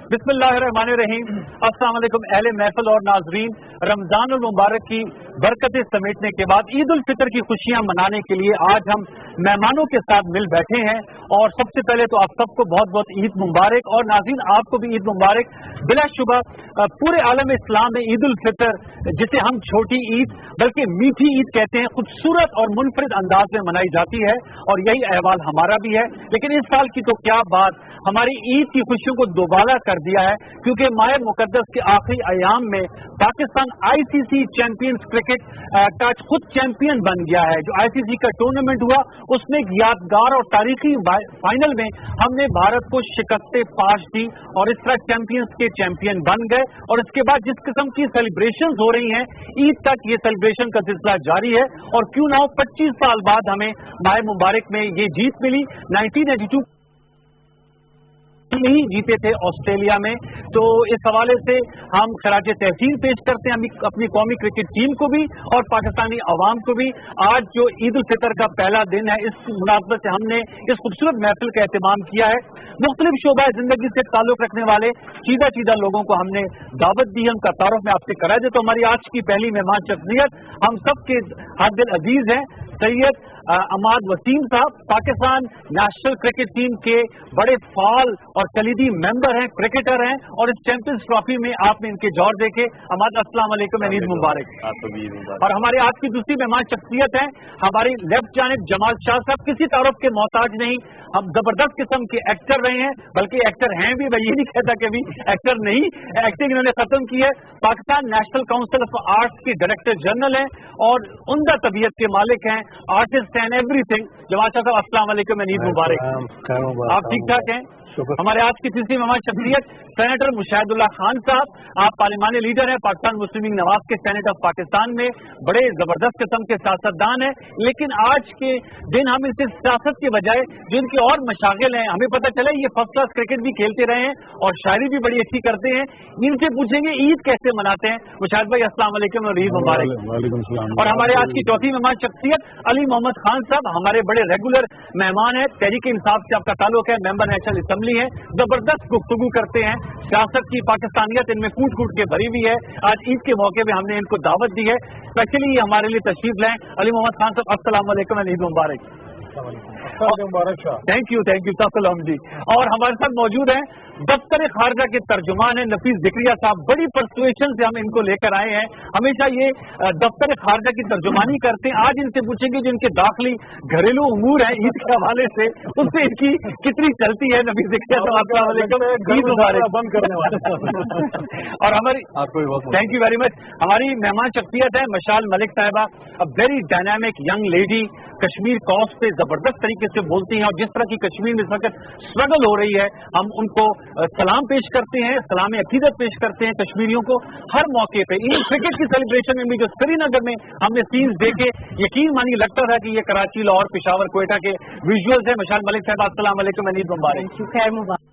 बिस्मिल्लाहिर्रहमानिर्रहीम। अस्सलाम वालेकुम अहले महफिल और नाजरीन। रमजान मुबारक की बरकतें समेटने के बाद ईद उल फितर की खुशियां मनाने के लिए आज हम मेहमानों के साथ मिल बैठे हैं और सबसे पहले तो आप सबको बहुत बहुत ईद मुबारक और नाज़रीन आपको भी ईद मुबारक। बिलाशुबा पूरे आलम इस्लाम में ईद उल फितर जिसे हम छोटी ईद बल्कि मीठी ईद कहते हैं खूबसूरत और मुनफरिद अंदाज में मनाई जाती है और यही अहवाल हमारा भी है। लेकिन इस साल की तो क्या बात, हमारी ईद की खुशियों को दोबारा कर दिया है क्योंकि माह मुकद्दस के आखिरी अयाम में पाकिस्तान आईसीसी चैंपियंस क्रिकेट का खुद चैंपियन बन गया है। जो आईसीसी का टूर्नामेंट हुआ उसमें एक यादगार और तारीखी फाइनल में हमने भारत को शिकस्त पाश दी और इस तरह चैंपियंस के चैंपियन बन गए। और इसके बाद जिस किस्म की सेलिब्रेशन हो रही हैं ईद तक ये सेलिब्रेशन का सिलसिला जारी है और क्यों ना हो 25 साल बाद हमें माह मुबारक में ये जीत मिली। 1982 नहीं जीते थे ऑस्ट्रेलिया में, तो इस हवाले से हम खराज तहसीन पेश करते हैं अपनी कौमी क्रिकेट टीम को भी और पाकिस्तानी अवाम को भी। आज जो ईद उल फितर का पहला दिन है, इस मुनासबत से हमने इस खूबसूरत महफिल का एहतमाम किया है। मुख्तलिफ शोबा जिंदगी से ताल्लुक रखने वाले सीधा लोगों को हमने दावत दी है, उनका तारुफ में आपसे करा दे। तो हमारी आज की पहली मेहमान शख्सियत हम सबके हद दिल अजीज हैं, सैयद अमाद वसीम साहब, पाकिस्तान नेशनल क्रिकेट टीम के बड़े फाल और कलीदी मेंबर हैं, क्रिकेटर हैं और इस चैंपियंस ट्रॉफी में आपने इनके जौहर देखे। अमाद अस्सलाम वालेकुम, ईद मुबारक। और हमारे आज की दूसरी मेहमान शख्सियत हैं हमारी लेफ्ट जानिब जमाल शाह साहब, किसी तारुफ के मोहताज नहीं, हम जबरदस्त किस्म के एक्टर रहे हैं, बल्कि एक्टर हैं भी, मैं ये नहीं कहता कि अभी एक्टर नहीं, एक्टिंग इन्होंने खत्म की है। Pakistan national council of arts के डायरेक्टर जनरल हैं और उम्दा तबीयत के मालिक हैं, artist and everything. Jamal Shah साहब अस्सलाम वालेकुम, ईद मुबारक। आप ठीक ठाक हैं? हमारे आज की तीसरी मेहमान शख्सियत सेनेटर मुशाहिदुल्लाह खान साहब, आप पार्लिमानी लीडर हैं, पाकिस्तान मुस्लिम लीग नवाज के सेनेट ऑफ पाकिस्तान में बड़े जबरदस्त किस्म के सियासतदान हैं। लेकिन आज के दिन हम इनसे सियासत के बजाय जिनकी और मशागिल हैं, हमें पता चला ये फर्स्ट क्लास क्रिकेट भी खेलते रहे हैं और शायरी भी बड़ी अच्छी करते हैं, इनसे पूछेंगे ईद कैसे मनाते हैं। मुशाहिद भाई अस्सलाम वालेकुम और ईद मुबारक। और हमारे आज की चौथी मेहमान शख्सियत अली मोहम्मद खान साहब, हमारे बड़े रेगुलर मेहमान हैं, तहरीक इंसाफ से आपका ताल्लुक है, मेंबर नेशनल असेंबली है, जबरदस्त गुफ्तगू करते हैं, सियासत की पाकिस्तानियत इनमें कूट कूट के भरी हुई है। आज ईद के मौके पे हमने इनको दावत दी है, स्पेशली ये हमारे लिए तशरीफ लाएं। अली मोहम्मद खान साहब अस्सलाम वालेकुम, ईद मुबारक। थैंक यू सलाम जी। और हमारे साथ मौजूद हैं दफ्तर खारजा के तर्जुमान हैं नफीस जिक्रिया साहब, बड़ी परसुएशन से हम इनको लेकर आए हैं, हमेशा ये दफ्तर खारजा की तर्जुमानी करते हैं। आज इनसे पूछेंगे जो इनके दाखिली घरेलू उमूर है ईद के हवाले से, उससे इनकी कितनी चलती है। नफीस जिक्रिया साहब अस्सलाम वालेकुम, ईद मुबारक। बंद करने वाले और हमारी थैंक यू वेरी मच। हमारी मेहमान शख्सियत है मशाल मलिक साहिबा, a very dynamic young lady, Kashmir cause पे जबरदस्त तरीके से बोलती हैं और जिस तरह की कश्मीर में इस वक्त स्ट्रगल हो रही है हम उनको सलाम पेश करते हैं, सलाम अकीदत पेश करते हैं कश्मीरियों को हर मौके पे। इन क्रिकेट की सेलिब्रेशन में भी जो श्रीनगर में हमने सीन्स देखे, यकीन मानिए लगता था कि ये कराची, लाहौर, पेशावर, कोयटा के विजुअल्स है। मशाल मलिक साहब अस्सलाम वालेकुम, ईद मुबारक। खैर मुबारक।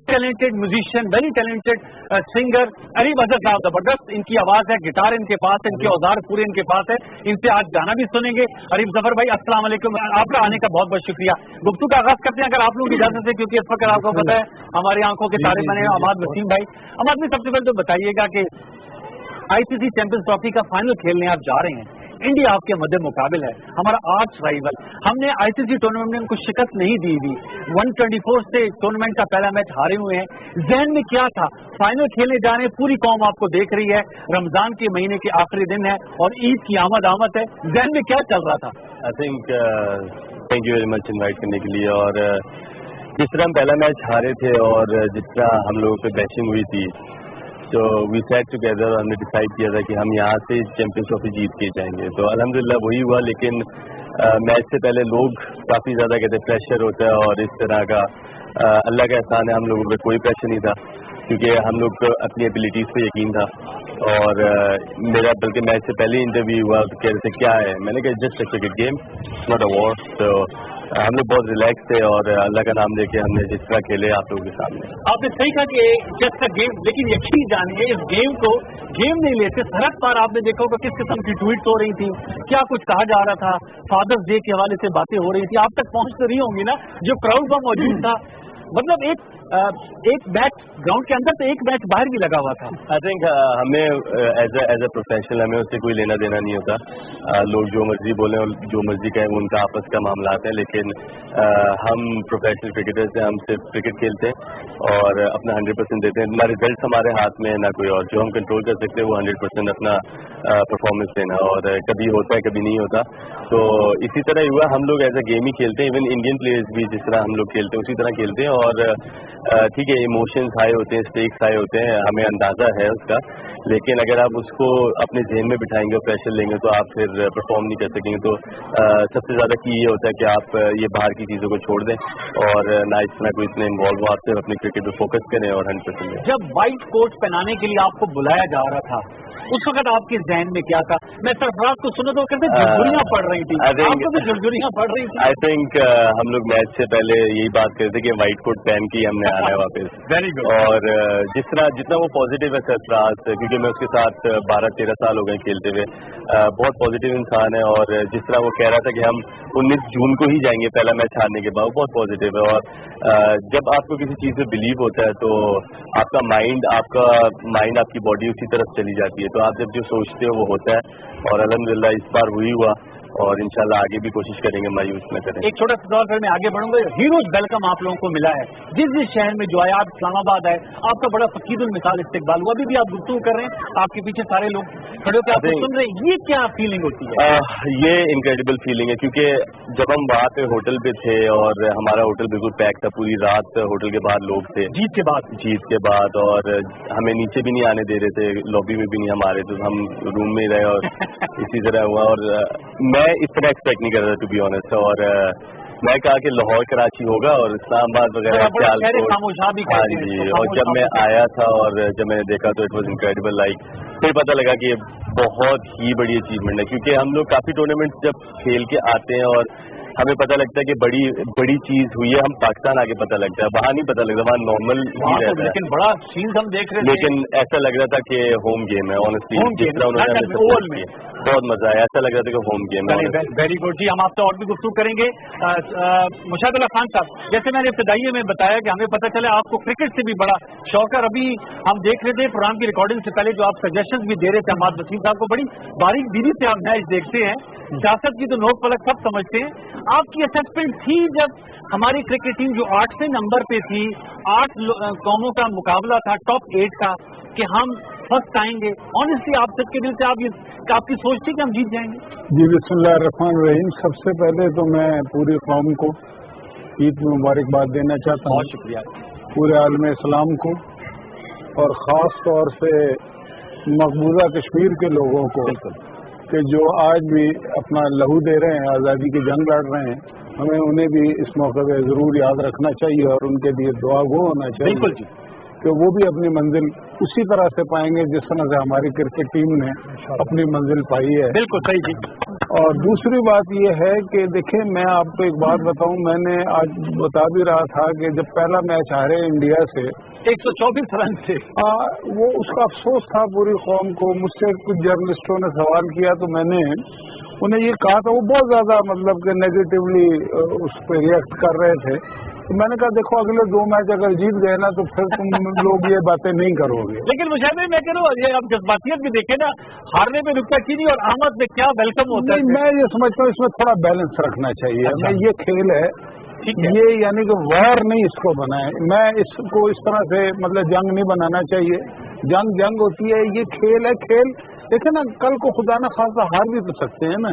Talented musician, very talented singer Areeb Azhar साहब, जबरदस्त इनकी आवाज है, गिटार इनके पास है, इनके औजार पूरे इनके पास है, इनसे आज गाना भी सुनेंगे। अरीब जफर भाई अस्सलाम वालेकुम, आपका आने का बहुत बहुत शुक्रिया। गुफ्तगू का आगाज करते हैं अगर आप लोगों की इजाजत से, क्योंकि इस वक्त आपको पता है हमारी आंखों के तारे बने हैं अमाद वसीम भाई। अमाद में सबसे पहले तो बताइएगा कि आईसीसी चैंपियंस ट्रॉफी का फाइनल खेलने आप जा रहे हैं, इंडिया आपके मध्य मुकाबिल है, हमारा आर्च राइवल, हमने आईसीसी टूर्नामेंट में उनको शिकस्त नहीं दी थी, 124 से टूर्नामेंट का पहला मैच हारे हुए हैं। जहन में क्या था, फाइनल खेलने जा रहे हैं, पूरी कौम आपको देख रही है, रमजान के महीने के आखिरी दिन है और ईद की आमद है, जहन में क्या चल रहा था? I think thank you very much invite करने के लिए। और जिस तरह हम पहला मैच हारे थे और जिस तरह हम लोगों पे बैशिंग हुई थी, तो वी सेट टुगेदर, हमने डिसाइड किया था कि हम यहाँ से चैंपियंस ट्रॉफी जीत के जाएंगे। तो अल्हम्दुलिल्लाह वही हुआ, लेकिन मैच से पहले लोग काफ़ी ज़्यादा कहते प्रेशर होता है और इस तरह का अल्लाह का एहसान है हम लोगों पे कोई प्रेशर नहीं था क्योंकि हम लोग को अपनी एबिलिटीज़ पे यकीन था। और मेरा बल्कि मैच से पहले इंटरव्यू हुआ तो कह रहे थे क्या है, मैंने कहा just a cricket game, not a war. तो हम लोग बहुत रिलैक्स थे और अल्लाह का नाम लेके हमने जिस तरह खेले आप लोगों के सामने। आपने सही कहा कि जस्ट अ गेम, लेकिन यकीन जानिए इस गेम को गेम नहीं लेते। सरहद पार आपने देखा होगा किस किस्म की ट्वीट्स हो रही थी, क्या कुछ कहा जा रहा था, फादर्स डे के हवाले से बातें हो रही थी, आप तक पहुंच तो रही होंगी ना, जो क्राउड वहां मौजूद था। मतलब एक एक मैच ग्राउंड के अंदर तो एक मैच बाहर भी लगा हुआ था। आई थिंक हमें एज ए प्रोफेशनल हमें उससे कोई लेना देना नहीं होता। लोग जो मर्जी बोलें और जो मर्जी कहें वो उनका आपस का मामला है, लेकिन हम प्रोफेशनल क्रिकेटर्स हैं, हम सिर्फ क्रिकेट खेलते हैं और अपना 100% देते हैं। ना रिजल्ट हमारे हाथ में ना कोई और, जो हम कंट्रोल कर सकते हैं वो 100% अपना परफॉर्मेंस देना, और कभी होता है कभी नहीं होता। तो इसी तरह हुआ, हम लोग एज ए गेम ही खेलते हैं। इवन इंडियन प्लेयर्स भी जिस तरह हम लोग खेलते हैं उसी तरह खेलते हैं, और ठीक है इमोशंस हाई होते हैं, स्टेक्स हाई होते हैं, हमें अंदाज़ा है उसका, लेकिन अगर आप उसको अपने जहन में बिठाएंगे और प्रेशर लेंगे तो आप फिर परफॉर्म नहीं कर सकेंगे। तो सबसे ज़्यादा की ये होता है कि आप ये बाहर की चीज़ों को छोड़ दें और ना इस तरह कोई इसमें इन्वॉल्व हो, आप सिर्फ अपने क्रिकेट पर फोकस करें और 100% दें। जब व्हाइट कोट पहनाने के लिए आपको बुलाया जा रहा था उस वक्त आपके जहन में क्या था? मैं सरफराज को सुना तो कहते झुरझुरियां पड़ रही थी, आपको भी झुरझुरियां पड़ रही थी। आई थिंक हम लोग मैच से पहले यही बात करते थे कि व्हाइट कोट पहन के हमने आना है वापस। Very good. और जितना वो पॉजिटिव है सरफराज, क्योंकि मैं उसके साथ 12-13 साल हो गए खेलते हुए, बहुत पॉजिटिव इंसान है, और जिस तरह वो कह रहा था कि हम 19 जून को ही जाएंगे पहला मैच हारने के बाद, बहुत पॉजिटिव है। और जब आपको किसी चीज़ पे बिलीव होता है तो आपका माइंड आपकी बॉडी उसी तरफ चली जाती है, तो आप जब जो सोचते हो वो होता है, और अल्हम्दुलिल्लाह इस बार वही हुआ, और इंशाल्लाह आगे भी कोशिश करेंगे मायूस न करें। एक छोटा सा सवाल फिर मैं आगे बढ़ूंगा। हीरोज वेलकम आप लोगों को मिला है जिस शहर में जो आया, आप इस्लामाबाद आए, आपका बड़ा फकीरुल मिसाल इस्तेकबाल हुआ, अभी भी आप गुफ्तगू कर रहे हैं, आपके पीछे सारे लोग खड़े होकर आपको सुन रहे हैं, ये क्या फीलिंग होती है? ये इनक्रेडिबल फीलिंग है, क्योंकि जब हम वहाँ पे होटल पे थे और हमारा होटल बिल्कुल पैक था, पूरी रात होटल के बाहर लोग थे जीत के बाद, और हमें नीचे भी नहीं आने दे रहे थे, लॉबी में भी नहीं हम आ रहे थे, हम रूम में ही रहे, और इसी तरह हुआ। और मैं इस तरह एक्सपेक्ट नहीं कर रहा टू बी ऑनेस्ट, और मैं कहा कि लाहौर कराची होगा और इस्लामाबाद वगैरह हाँ जी। और जब मैं आया था और जब मैंने देखा तो इट वॉज इनक्रेडिबल, लाइक फिर पता लगा कि ये बहुत ही बड़ी अचीवमेंट है, क्योंकि हम लोग काफ़ी टूर्नामेंट जब खेल के आते हैं और हमें पता लगता है कि बड़ी चीज हुई है, हम पाकिस्तान आगे पता लगता है, वहाँ नहीं पता लगता, वहाँ नॉर्मल ही रहता है। लेकिन बड़ा सीन हम देख रहे थे, लेकिन ऐसा लग रहा था कि होम गेम है, ऑनेस्टली जिस तरह उन्होंने बहुत मजा आया, ऐसा लग रहा था कि होम गेम है। वेरी गुड जी, हम आपसे और भी गुफ्तगू करेंगे। मुशाहिद अल्लाह खान साहब, जैसे मैंने इब्तिदाई में बताया कि हमें पता चला आपको क्रिकेट से भी बड़ा शौक है। अभी हम देख रहे थे प्रोग्राम की रिकॉर्डिंग से पहले जो आप सजेशंस भी दे रहे थे हमाद वसीम साहब को, बड़ी बारीक दीदी से आप मैच देखते हैं, सियासत की तो नोक पलक सब समझते हैं। आपकी असेसमेंट थी जब हमारी क्रिकेट टीम जो 8वें नंबर पे थी, 8 कौमों का मुकाबला था टॉप 8 का, कि हम फर्स्ट आएंगे, ऑनेस्टली आप सबके दिल से आपकी सोच थी कि हम जीत जाएंगे? जी बिस्मिल्लाहिर्रहमानिर्रहीम। सबसे पहले तो मैं पूरी कौम को ईद मुबारकबाद देना चाहता हूँ, बहुत शुक्रिया, पूरे आलम इस्लाम को, और ख़ास तौर से मकबूजा कश्मीर के लोगों को कि जो आज भी अपना लहू दे रहे हैं, आज़ादी की जंग लड़ रहे हैं, हमें उन्हें भी इस मौके पर ज़रूर याद रखना चाहिए और उनके लिए दुआ गो होना चाहिए। बिल्कुल जी, कि वो भी अपनी मंजिल उसी तरह से पाएंगे जिस तरह से हमारी क्रिकेट टीम ने अपनी मंजिल पाई है। बिल्कुल सही जी। और दूसरी बात ये है कि देखिए, मैं आपको एक बात बताऊं, मैंने आज बता भी रहा था कि जब पहला मैच हारे इंडिया से 124 रन से, वो उसका अफसोस था पूरी कौम को। मुझसे कुछ जर्नलिस्टों ने सवाल किया तो मैंने उन्हें ये कहा था, वो बहुत ज्यादा मतलब कि नेगेटिवली उस पर रिएक्ट कर रहे थे। तो मैंने कहा देखो, अगले 2 मैच अगर जीत गए ना तो फिर तुम लोग ये बातें नहीं करोगे। लेकिन मुझे मैं कह रहा हूँ, ये अब जज्बातियत भी देखे ना, हारने में नुक्ताचीनी और आमद में क्या वेलकम होता है। मैं ये समझता हूँ इसमें थोड़ा बैलेंस रखना चाहिए। अच्छा। ये खेल है, ये यानी कि वार नहीं इसको बनाए, मैं इसको इस तरह से मतलब जंग नहीं बनाना चाहिए। जंग होती है, ये खेल है। खेल देखे ना, कल को खुदा न खासा हार भी तो सकते हैं ना,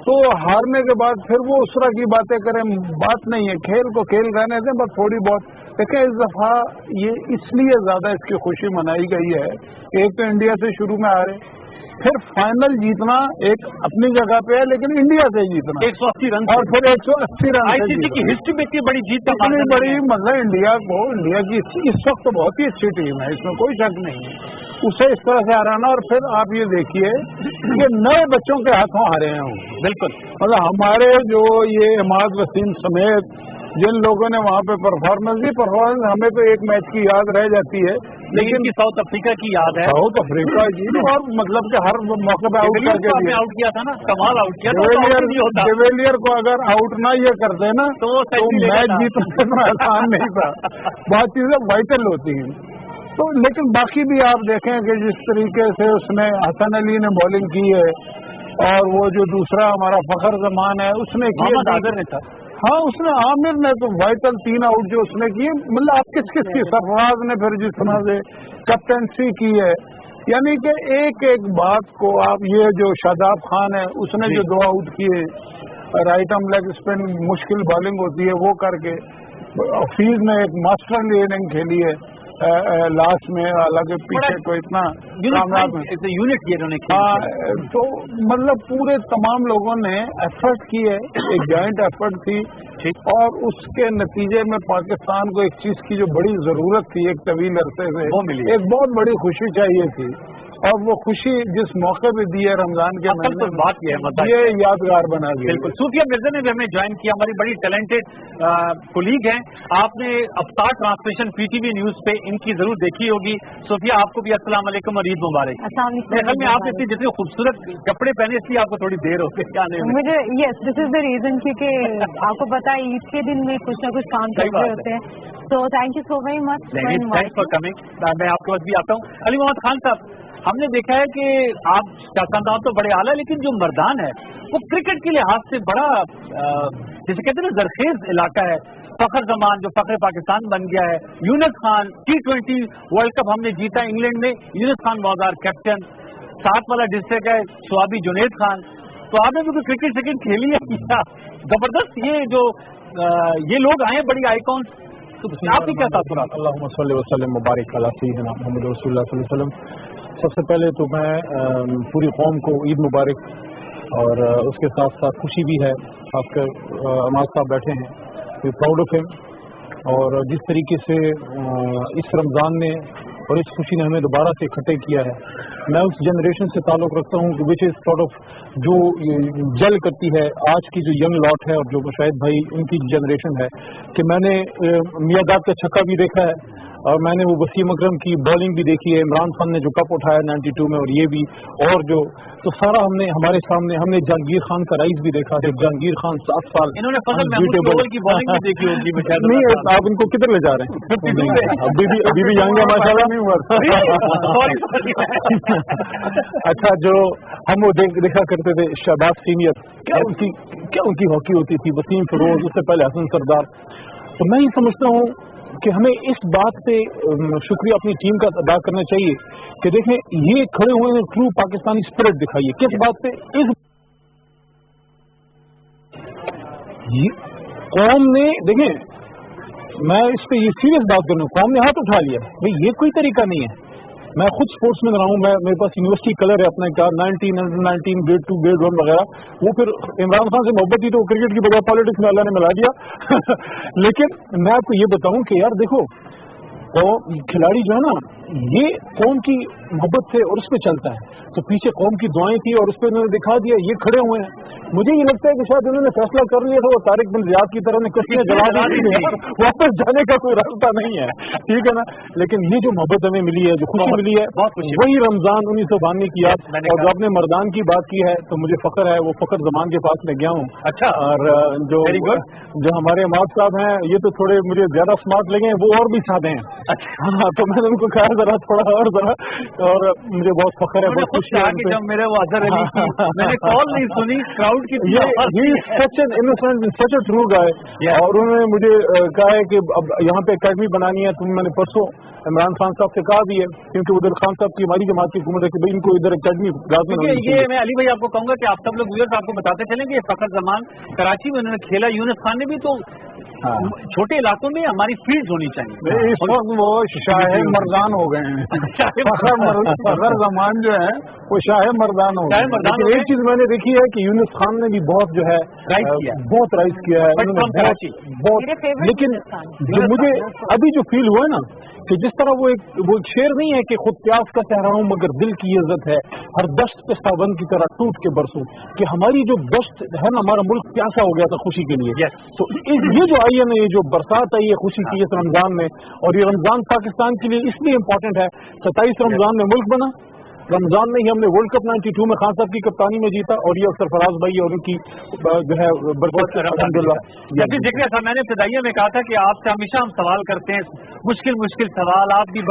तो हारने के बाद फिर वो उस तरह की बातें करें, बात नहीं है। खेल को खेल रहने दें, बस थोड़ी बहुत देखें। इस दफा ये इसलिए ज्यादा इसकी खुशी मनाई गई है, एक तो इंडिया से शुरू में आ रहे, फिर फाइनल जीतना एक अपनी जगह पे है, लेकिन इंडिया से जीतना 180 रन और फिर 180 रन आईसीसी की हिस्ट्री में इतनी बड़ी जीत, इतनी बड़ी मतलब इंडिया की इस वक्त तो बहुत ही अच्छी टीम है, इसमें कोई शक नहीं है। उसे इस तरह से हराना, और फिर आप ये देखिए कि नए बच्चों के हाथों हारे हैं वो। बिल्कुल, मतलब हमारे जो ये इमाद वसीम समेत जिन लोगों ने वहाँ पे परफॉर्मेंस दी, हमें तो एक मैच की याद रह जाती है लेकिन साउथ अफ्रीका की याद है, साउथ अफ्रीका जी, और मतलब कि हर मौके पे आउट करके आउट किया था ना, कमाल आउट किया था। डिविलियर को अगर आउट ना ये करते ना तो मैच जीतना आसान नहीं था। बहुत चीजें वाइटल होती हैं। तो लेकिन बाकी भी आप देखें कि जिस तरीके से उसने हसन अली ने बॉलिंग की है, और वो जो दूसरा हमारा फखर जमान है उसने किया, आमिर ने था, हाँ उसने, आमिर ने तो वाइटल 3 आउट जो उसने किए, मतलब आप किस की, सरफराज ने फिर जिस तरह से कैप्टनसी की है, यानी कि एक एक बात को आप, ये जो शादाब खान है उसने जो 2 आउट किए, राइट आर्म लेग स्पिन मुश्किल बॉलिंग होती है वो करके, हफीज ने एक मास्टर इनिंग खेली है लास्ट में, हालांकि पीछे को इतना यूनिट किया उन्होंने। हाँ, तो मतलब पूरे तमाम लोगों ने एफर्ट की है, एक जॉइंट एफर्ट थी, और उसके नतीजे में पाकिस्तान को एक चीज की जो बड़ी जरूरत थी एक तवील अरसे से, वो मिली, एक बहुत बड़ी खुशी चाहिए थी, और वो खुशी जिस मौके पे दी है रमजान के महीने, तो बात ये यादगार बना दी। बिल्कुल, सूफिया मिर्जा ने भी हमें ज्वाइन किया, हमारी बड़ी टैलेंटेड कोलीग हैं। आपने अफ्तार ट्रांसमिशन पीटीवी न्यूज पे इनकी जरूर देखी होगी। सूफिया, आपको भी अस्सलाम वालेकुम और ईद मुबारक। मेरे ख्याल में आप इतनी जितने खूबसूरत कपड़े पहने इसलिए आपको थोड़ी देर हो गई आने में। मुझे yes, this is the reason, क्योंकि आपको पता है ईद के दिन में कुछ ना कुछ काम कर रहे होते हैं। तो thank you so very much, thanks for coming. मैं आपके पास भी आता हूँ। अली मोहम्मद खान साहब, हमने देखा है कि आप शासनदान तो बड़े आला, लेकिन जो मर्दान है वो क्रिकेट के लिहाज से बड़ा जिसे कहते हैं ना जरखेज इलाका है। फखर जमान जो फखर पाकिस्तान बन गया है, Yunus Khan T20 world cup हमने जीता इंग्लैंड में, Younis Khan was our captain, साथ वाला डिस्ट्रिक्ट है स्वाबी जुनेद खान। तो आपने भी कोई क्रिकेट खेली है? जबरदस्त ये जो ये लोग आए बड़ी आइकॉन, तो आपकी क्या तासुरात? अल्लाहुम्मा सल्ली व सल्लिम मुबारक अला सय्यिदिना मुहम्मद रसूलुल्लाह सल्लल्लाहु अलैहि वसल्लम। सबसे पहले तो मैं पूरी कौम को ईद मुबारक, और उसके साथ साथ खुशी भी है, खासकर अमाज साहब बैठे हैं, वी प्राउड ऑफ हिम, और जिस तरीके से इस रमज़ान ने और इस खुशी ने हमें दोबारा से इकट्ठे किया है। मैं उस जनरेशन से ताल्लुक़ रखता हूँ विच इज़ सॉर्ट ऑफ जो जल करती है आज की जो यंग लॉट है, और जो शायद भाई उनकी जनरेशन है, कि मैंने मियादाद का छक्का भी देखा है, और मैंने वो वसीम अकरम की बॉलिंग भी देखी है, इमरान खान ने जो कप उठाया 92 में, और ये भी, और जो तो सारा हमने हमारे सामने, हमने जहांगीर खान का राइज भी देखा, जब जहांगीर खान 7 साल इन्होंने फजल महमूद की बॉलिंग भी देखी होगी। नहीं, आप इनको किधर ले जा रहे हैं? अभी भी जाएंगे माशाल्लाह, नहीं हुआ। अच्छा, जो हम वो देखा करते थे शहबाज सीनियर, क्या उनकी हॉकी होती थी, वसीम फिरोज, उससे पहले हसन सरदार। तो मैं ये समझता हूँ कि हमें इस बात पे शुक्रिया अपनी टीम का अदा करना चाहिए कि देखें ये खड़े हुए हैं, ट्रू पाकिस्तानी स्पिरिट दिखाइए। किस बात पे? इस कौम ने, देखें मैं इस पे ये सीरियस बात कर रहा हूँ, कौम ने हाथ उठा लिया भाई, ये कोई तरीका नहीं है। मैं खुद स्पोर्ट्स में रहा हूँ, मेरे पास यूनिवर्सिटी कलर है अपने का 19 ग्रेड 2 ग्रेड 1 वगैरह। वो फिर इमरान खान से मोहब्बत थी तो क्रिकेट की बजाय पॉलिटिक्स में अल्लाह ने मिला दिया। लेकिन मैं आपको ये बताऊं कि यार देखो, खिलाड़ी जो है ना, ये कौम की मोहब्बत से और उस पर चलता है, तो पीछे कौम की दुआएं थी और उस पर उन्होंने दिखा दिया, ये खड़े हुए हैं। मुझे ये लगता है कि शायद उन्होंने फैसला कर लिया था, वो तारिक बिन ज़ियाद की तरह ने कश्तियां जला दी थी, वापस जाने का कोई रास्ता नहीं है, ठीक है ना। लेकिन ये जो मोहब्बत हमें मिली है, जो खुशी मिली है, वही रमजान 1992 की याद। और जब आपने मर्दान की बात की है तो मुझे फख्र है, वो फख्र जमान के पास में गया हूँ। अच्छा। और जो हमारे अमाद साहब हैं, ये तो थोड़े मुझे ज्यादा स्मार्ट लगे हैं, वो और भी सादे हैं। हाँ, तो मैंने उनको कहा जरा थोड़ा और जरा, और मुझे बहुत फख्र है, बहुत खुशी है कि जब मेरे वो अजहर अली की मैंने कॉल नहीं सुनी, क्राउड की such an innocent, such a true guy. और उन्होंने मुझे कहा है कि अब यहाँ पे अकेडमी बनानी है, तो मैंने परसों इमरान खान साहब से कहा भी है, क्योंकि उधर खान साहब की हमारी जमात की हुकूमत है कि भाई इनको इधर अकेडमी ये मैं अली भाई आपको कहूंगा कि आप सब लोग व्यूअर्स आपको बताते चलें कि फखर जमान कराची में उन्होंने खेला, यूनुस खान ने भी, तो छोटे इलाकों में हमारी फील्ड होनी चाहिए। इस वक्त वो शाह मर्दान हो गए हैं, फखर जमान जो है वो शाह मर्दान हो गए। लेकिन एक चीज मैंने देखी है कि यूनुस खान ने भी बहुत जो है बहुत राइज किया है, बहुत। लेकिन जो मुझे अभी जो फील हुआ है ना, कि जिस तरह वो एक शेर नहीं है कि खुद प्यास का सहरा हूं मगर दिल की इज्जत है, हर दश्त पे सावन की तरह टूट के बरसूं, कि हमारी जो दश्त है ना, हमारा मुल्क प्यासा हो गया था खुशी के लिए। तो ये जो बताइए ना, ये जो बरसात आई है खुशी की इस रमजान में, और ये रमजान पाकिस्तान के लिए इसलिए इम्पोर्टेंट है, 27 रमजान में मुल्क बना, रमजान में ही हमने वर्ल्ड कप 92 में खान साहब की कप्तानी में जीता, और ये अक्सर फराज भाई और उनकी जो है बरकत अल्हम्दुलिल्लाह। जिक्र था, मैंने इब्तिदाइया में कहा था कि आपसे हमेशा हम सवाल करते हैं, मुश्किल सवाल, आप भी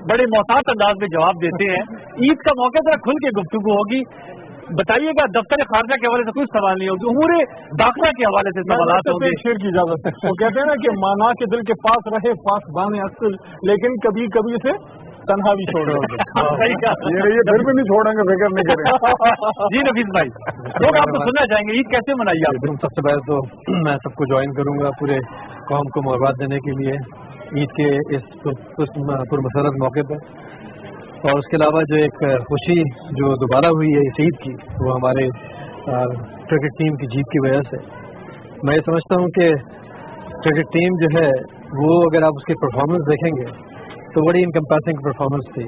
बड़े मोहतात अंदाज में जवाब देते हैं। ईद का मौका जरा खुल के गुफ्तगू होगी, बताइएगा। दफ्तर खारजा के हवाले से कुछ सवाल नहीं होगी, उमूर दाखिला के हवाले से सवाल होंगे। शेर की इजाजत है, वो कहते हैं ना कि माना के दिल के पास रहे पासबान अक्सर, लेकिन कभी कभी से तन्हा भी छोड़ रहे ये फिर भी नहीं छोड़ेंगे, फिक्र नहीं करेंगे। जी नफीस भाई, लोग आपको सुनना चाहेंगे, ईद कैसे मनाइए आप? सबसे पहले तो मैं सबको ज्वाइन करूंगा पूरे कौम को मुबारक देने के लिए ईद के इस पुरमसरत मौके पर, और उसके अलावा जो एक खुशी जो दोबारा हुई है इस ईद की, वो हमारे क्रिकेट टीम की जीत की वजह से। मैं ये समझता हूँ कि क्रिकेट टीम जो है वो, अगर आप उसकी परफॉर्मेंस देखेंगे तो बड़ी इनकम्पेरिंग परफॉर्मेंस थी।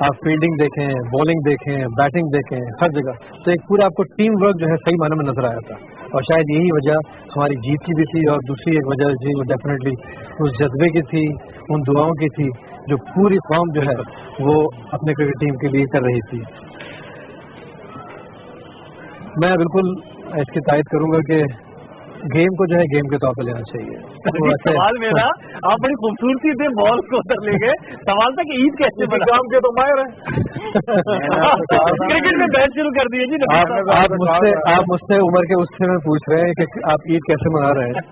आप फील्डिंग देखें, बॉलिंग देखें, बैटिंग देखें, हर जगह तो एक पूरा आपको टीम वर्क जो है सही मायने में नजर आया था, और शायद यही वजह हमारी जीत की भी थी। और दूसरी एक वजह जी वो डेफिनेटली उस जज्बे की थी, उन दुआओं की थी जो पूरी कौम जो है वो अपने क्रिकेट टीम के लिए कर रही थी। मैं बिल्कुल इसकी तायद करूंगा कि गेम को जो है गेम के तौर पर लेना चाहिए। सवाल मेरा, आप बड़ी खूबसूरती से बॉल को उधर ले गए, सवाल था कि ईद कैसे बना? काम के तो माहिर है, क्रिकेट में बैट शुरू कर दिए जी। आप मुझसे उम्र के उससे में पूछ रहे हैं कि आप ईद कैसे मना रहे हैं।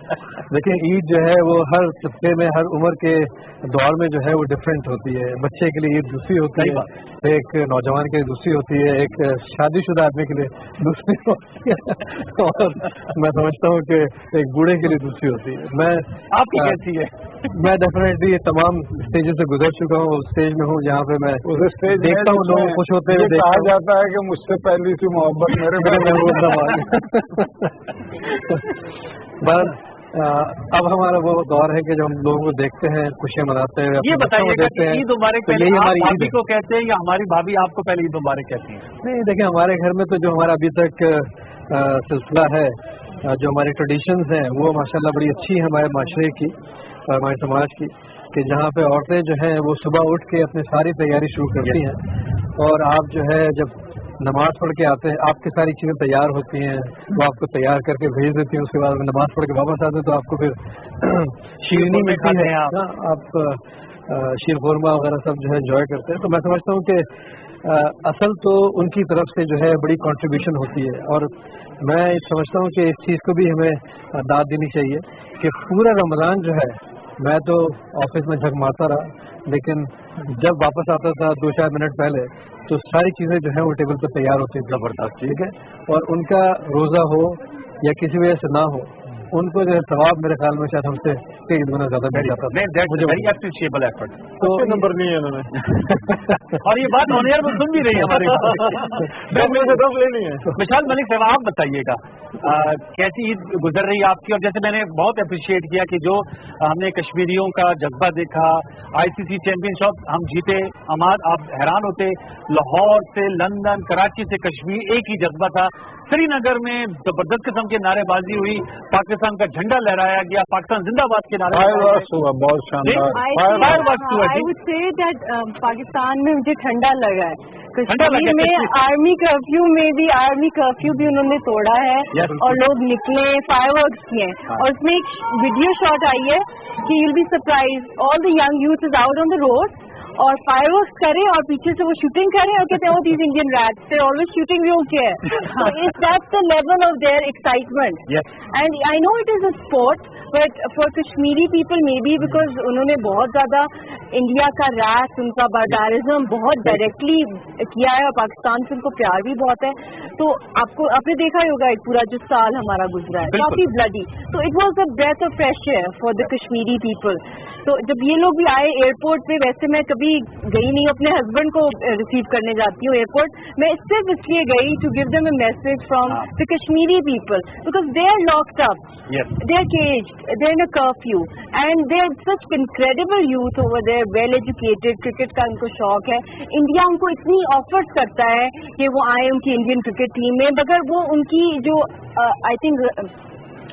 देखिए, ईद जो है वो हर तबके में, हर उम्र के दौर में जो है वो डिफरेंट होती है। बच्चे के लिए ईद दूसरी होती है, एक नौजवान के लिए दूसरी होती है, एक शादीशुदा आदमी के लिए दूसरी होती है, और मैं समझता हूँ कि एक बूढ़े के लिए दूसरी होती है। मैं आपकी कैसी है? मैं डेफिनेटली ये तमाम स्टेजेस से गुजर चुका हूँ, उस स्टेज में हूँ जहाँ पे मैं देखता हूँ लोग खुश होते हुए। कहा जाता है कि मुझसे पहली सी मोहब्बत बस अब हमारा वो दौर है कि जब हम लोगों को देखते हैं, खुशियाँ मनाते हैं। ये बताइएगा कि ईद मुबारक पहले हमारी भाभी को कहते हैं या हमारी भाभी आपको पहले ईद मुबारक कहती है? नहीं, देखिए, हमारे घर में तो जो हमारा अभी तक सिलसिला है, जो हमारे ट्रेडिशंस हैं, वो माशाल्लाह बड़ी अच्छी है हमारे माशरे की और हमारे समाज की, कि जहाँ पे औरतें जो हैं वो सुबह उठ के अपनी सारी तैयारी शुरू करती हैं, और आप जो है जब नमाज पढ़ के आते हैं, आपकी सारी चीज़ें तैयार होती हैं, वो आपको तैयार करके भेज देती हैं। उसके बाद नमाज पढ़ के वापस आते हैं तो आपको फिर शीरनी मिलती है, आप शीर खुरमा वगैरह सब जो है एंजॉय करते हैं। तो मैं समझता हूँ कि असल तो उनकी तरफ से जो है बड़ी कंट्रीब्यूशन होती है, और मैं समझता हूँ कि इस चीज़ को भी हमें दाद देनी चाहिए कि पूरा रमज़ान जो है, मैं तो ऑफिस में झक मारता रहा, लेकिन जब वापस आता था 2-4 मिनट पहले तो सारी चीज़ें जो है वो टेबल पर तैयार होती है, ज़बरदस्त, ठीक है। और उनका रोज़ा हो या किसी वजह से ना हो, उनको जो है सवाब मेरे ख्याल में शायद हमसे कई गुना ज्यादा मिल जाता है। मुझे वेरी अप्रिशिएबल एफर्ट। तो नंबर नहीं है उन्होंने और ये बात ऑन एयर में सुन भी रही है हमारी 10 लेनी है। मिशाल मलिक साहब, आप बताइएगा कैसी ईद गुजर रही है आपकी? और जैसे मैंने बहुत अप्रिशिएट किया कि जो हमने कश्मीरियों का जज्बा देखा, ICC चैंपियनशिप हम जीते, अमाद आप हैरान होते, लाहौर से लंदन, कराची से कश्मीर एक ही जज्बा था। श्रीनगर में जबरदस्त किस्म की नारेबाजी हुई, पाकिस्तान का झंडा लहराया गया, पाकिस्तान जिंदाबाद के नारे हुआ, बहुत शानदार। I would say that Pakistan में मुझे ठंडा लगा है। कश्मीर में आर्मी कर्फ्यू भी उन्होंने तोड़ा है, और लोग निकले, फायरवर्क्स किए, और उसमें एक वीडियो शॉट आई है कि you will be surprise, all the young youth is out on the road और फायरवर्क्स करें और पीछे से वो शूटिंग करें और कहते हैं these Indian rats, they always shooting we don't care. Is that the level of their excitement? And I know it is a sport, but for Kashmiri people may be because उन्होंने बहुत ज्यादा इंडिया का rat, उनका बार्बारिज्म बहुत directly किया है, और पाकिस्तान से उनको प्यार भी बहुत है। तो आपने देखा ही होगा एक पूरा जो साल हमारा गुजरा है काफी ब्लडी, तो it was a breath of fresh air for the Kashmiri people. तो जब ये लोग भी आए एयरपोर्ट पे, वैसे मैं कभी गई नहीं, अपने हस्बैंड को रिसीव करने जाती हूँ एयरपोर्ट, मैं सिर्फ इसलिए गई to give them a message from the Kashmiri people, because they are locked up, they are caged, they are in a curfew, and they are such incredible youth over there, well educated, cricket का उनको शौक है। India उनको इतनी offers करता है कि वो आए उनकी इंडियन क्रिकेट टीम में, मगर वो उनकी जो आई थिंक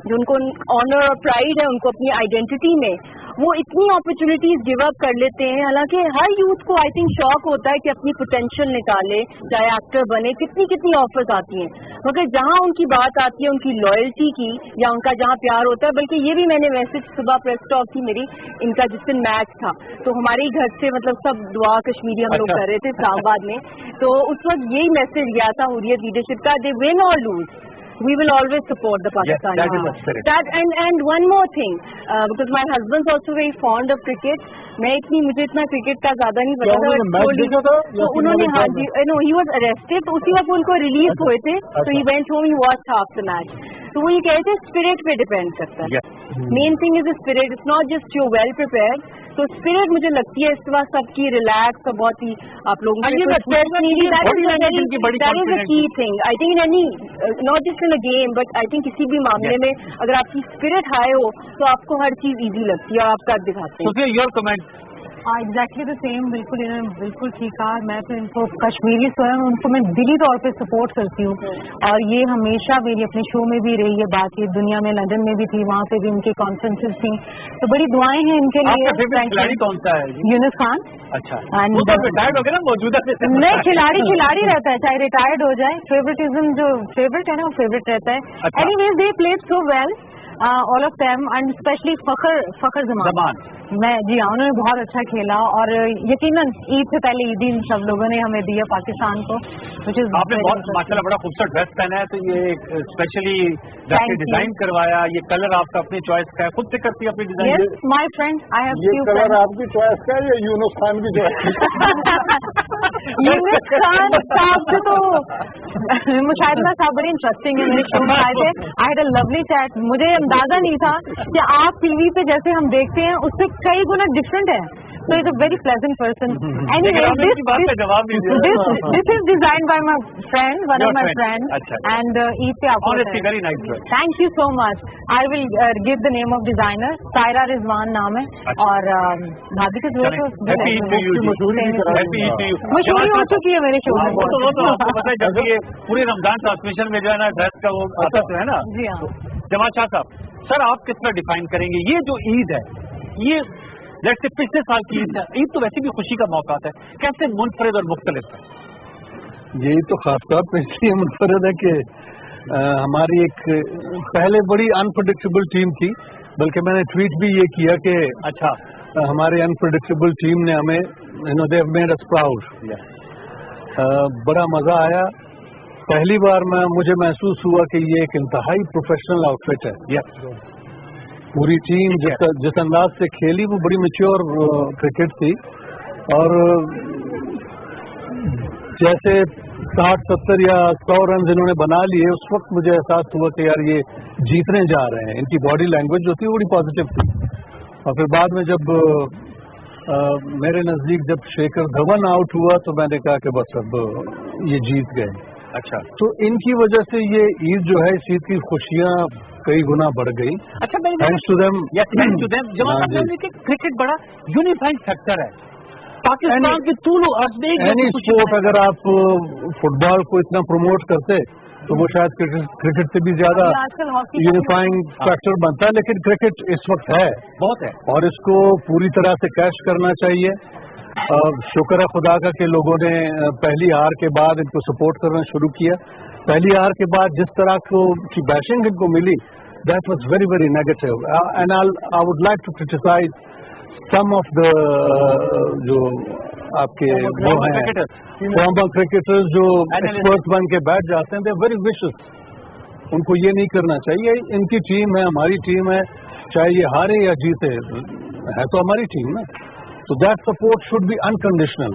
जो उनको ऑनर और प्राइड है उनको अपनी आइडेंटिटी में, वो इतनी अपॉर्चुनिटीज गिव अप कर लेते हैं। हालांकि हर यूथ को आई थिंक शौक होता है कि अपनी पोटेंशियल निकाले, चाहे एक्टर बने, कितनी कितनी ऑफर्स आती हैं, मगर जहां उनकी बात आती है उनकी लॉयल्टी की या उनका जहां प्यार होता है, बल्कि ये भी मैंने मैसेज सुबह प्रेस टॉक थी मेरी, इनका जिस दिन मैच था तो हमारे ही घर से मतलब सब दुआ कश्मीरी हम लोग कर रहे थे इस्लामाबाद में, तो उस वक्त यही मैसेज गया था हुर्रियत लीडरशिप का, दे विन और loose, we will always support the Pakistan. Yes, that is the spirit. That and one more thing, because my husband's also very fond of cricket. मुझे इतना क्रिकेट का ज्यादा नहीं पता था, तो उन्होंने हाँ जी नो ही वॉज अरेस्टेड, तो उसी वक्त उनको रिलीज हुए थे, तो he went home, he watched half the match, तो वो ये कह रहे थे स्पिरिट पे डिपेंड करता है, main thing is spirit, it's not just you well prepared, तो स्पिरिट मुझे लगती है इस बार सबकी रिलैक्स और बहुत ही आप लोगों की key thing I think in any not just in a game but I think किसी भी मामले में अगर आपकी स्पिरिट हाई हो तो आपको हर चीज इजी लगती है और आप कर दिखाते हैं। Your comment? Exactly the same, बिल्कुल इन्होंने बिल्कुल ठीक कहा। मैं तो इनको कश्मीरी स्वयं उनको मैं दिली तौर पे सपोर्ट करती हूँ और ये हमेशा मेरी अपने शो में भी रही है बात, ये दुनिया में लंदन में भी थी, वहाँ पे भी उनकी कॉन्फ्रेंसेस थी, तो बड़ी दुआएं हैं इनके लिए। खिलाड़ी कौन सा है? यूनुस खान। अच्छा, रिटायर्ड हो गया ना मौजूदा? नहीं, खिलाड़ी रहता है, चाहे रिटायर्ड हो जाए, फेवरेटिज्म जो फेवरेट है ना वो फेवरेट रहता है। Anyways they played so well all of them and specially Fakhar Zaman, मैं जी हाँ उन्होंने बहुत अच्छा खेला और यकीनन ईद से पहले ईदी सब लोगों ने हमें दिया पाकिस्तान को, आपने बहुत माशाल्लाह बड़ा खूबसूरत ड्रेस पहना है, तो ये स्पेशली डिजाइन करवाया, ये कलर आपका अपनी चॉइस का है, खुद से करती है अपनी design? Yes my friend, I have ये कलर आपकी चॉइस का है या यूनुस खान की चॉइस? यूनुस खान साहब से तो मुशाहिदा साहब बड़े इंटरेस्टिंग है, मेरे शो में आए थे, I had a lovely chat, मुझे अंदाजा नहीं था कि आप टीवी पे जैसे हम देखते हैं उससे कई गुना डिफरेंट है, so he's a very pleasant person. Anyway, this is designed by my friend, one of my friends, and Eid pe aapko honestly very nice dress. Thank you so much. I will give the name of designer, Saira Rizwan नाम है, और भाभी के जोर से happy Eid to you, happy Eid to you. मशहूरी हो चुकी है मेरे शो में, वो तो आपको पता है जब ये पूरे रमजान ट्रांसमिशन में जो है ना ड्रेस का वो आता है ना। जी हाँ। जमाल शाह साहब, सर आप किस तरह डिफाइन करेंगे ये जो ईद है, ये लेट्स से पिछले साल की ईद है, ईद तो वैसे भी खुशी का मौका है, कैसे मुनफरिद और मुख्तलिफ है? यही तो खास तौर पर इसलिए मुनफरिद है कि हमारी एक पहले बड़ी अनप्रेडिक्टेबल टीम थी, बल्कि मैंने ट्वीट भी ये किया कि अच्छा हमारी अनप्रेडिक्टेबल टीम ने हमें they have made us proud, बड़ा मजा आया। पहली बार मुझे महसूस हुआ कि ये एक इंतहाई प्रोफेशनल आउटफिट है, पूरी टीम जिस अंदाज से खेली वो बड़ी मैच्योर क्रिकेट थी, और जैसे 60-70 या 100 रन इन्होंने बना लिए, उस वक्त मुझे एहसास हुआ कि यार ये जीतने जा रहे हैं। इनकी बॉडी लैंग्वेज जो थी बड़ी पॉजिटिव थी, और फिर बाद में जब मेरे नजदीक जब शेखर धवन आउट हुआ तो मैंने कहा कि बस अब ये जीत गए। अच्छा, तो इनकी वजह से ये ईद जो है, इस ईद की खुशियाँ कई गुना बढ़ गई। अच्छा, thanks to them, thanks to them. जब क्रिकेट बड़ा यूनिफाइंग फैक्टर है पाकिस्तान की तूल एनी स्पोर्ट, अगर आप फुटबॉल को इतना प्रमोट करते तो वो शायद क्रिकेट से भी ज्यादा यूनिफाइंग फैक्टर बनता है, लेकिन क्रिकेट इस वक्त है बहुत है और इसको पूरी तरह से कैश करना चाहिए। शुक्र है खुदा का कि लोगों ने पहली हार के बाद इनको सपोर्ट करना शुरू किया। पहली हार के बाद जिस तरह की बैशिंग इनको मिली, that was very very negative, and I would like to criticise some of the जो आपके वो हैं फॉर्मर क्रिकेटर्स जो एक्सपर्ट बन के बैठ जाते हैं, दे वेरी विशियस, उनको ये नहीं करना चाहिए। इनकी टीम है, हमारी टीम है, चाहे ये हारे या जीते, है तो हमारी टीम ना, तो that support should be unconditional.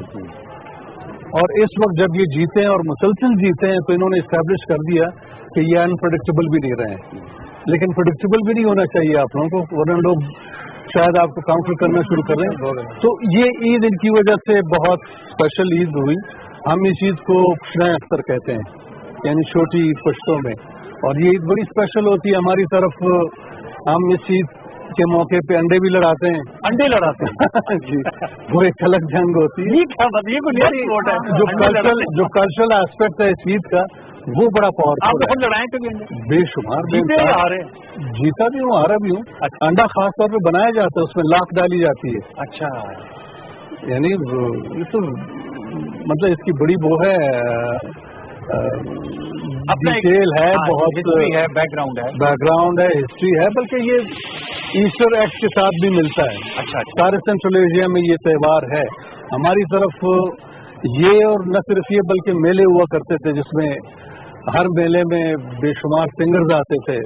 और इस वक्त जब ये जीते हैं और मुसलसल जीते हैं, तो इन्होंने इस्टेब्लिश कर दिया कि ये अनप्रेडिक्टेबल भी नहीं रहे हैं, लेकिन प्रेडिक्टेबल भी नहीं होना चाहिए आप लोगों को, वरना लोग शायद आपको काउंटर करना शुरू कर रहे हैं। तो ये ईद इनकी वजह से बहुत स्पेशल ईद हुई। हम इस ईद को खुशना अख्तर कहते हैं, यानी छोटी ईद पश्तों में, और ये ईद बड़ी स्पेशल होती है हमारी तरफ। हम इस ईद के मौके पे अंडे भी लड़ाते हैं, अंडे लड़ाते हैं जी, वो एक अलग जंग होती है। जो कल्चरल एस्पेक्ट है इस ईद का, वो बड़ा आप पावरफुल तो खुद लड़ाए कभी अंडे? बेशुमार जीते या हारे? जीता भी हूँ, हारा भी हूँ। अंडा खास तौर पे बनाया जाता है, उसमें लाख डाली जाती है। अच्छा, यानी ये तो मतलब इसकी बड़ी वो है, डिटेल है, बहुत हिस्ट्री है, बैकग्राउंड है, हिस्ट्री है, बल्कि ये ईस्टर एक्ट के साथ भी मिलता है। अच्छा, सारे सेंट्रल एशिया में ये त्यौहार है। हमारी तरफ ये, और न सिर्फ ये बल्कि मेले हुआ करते थे जिसमें हर मेले में बेशुमार सिंगर्स आते थे,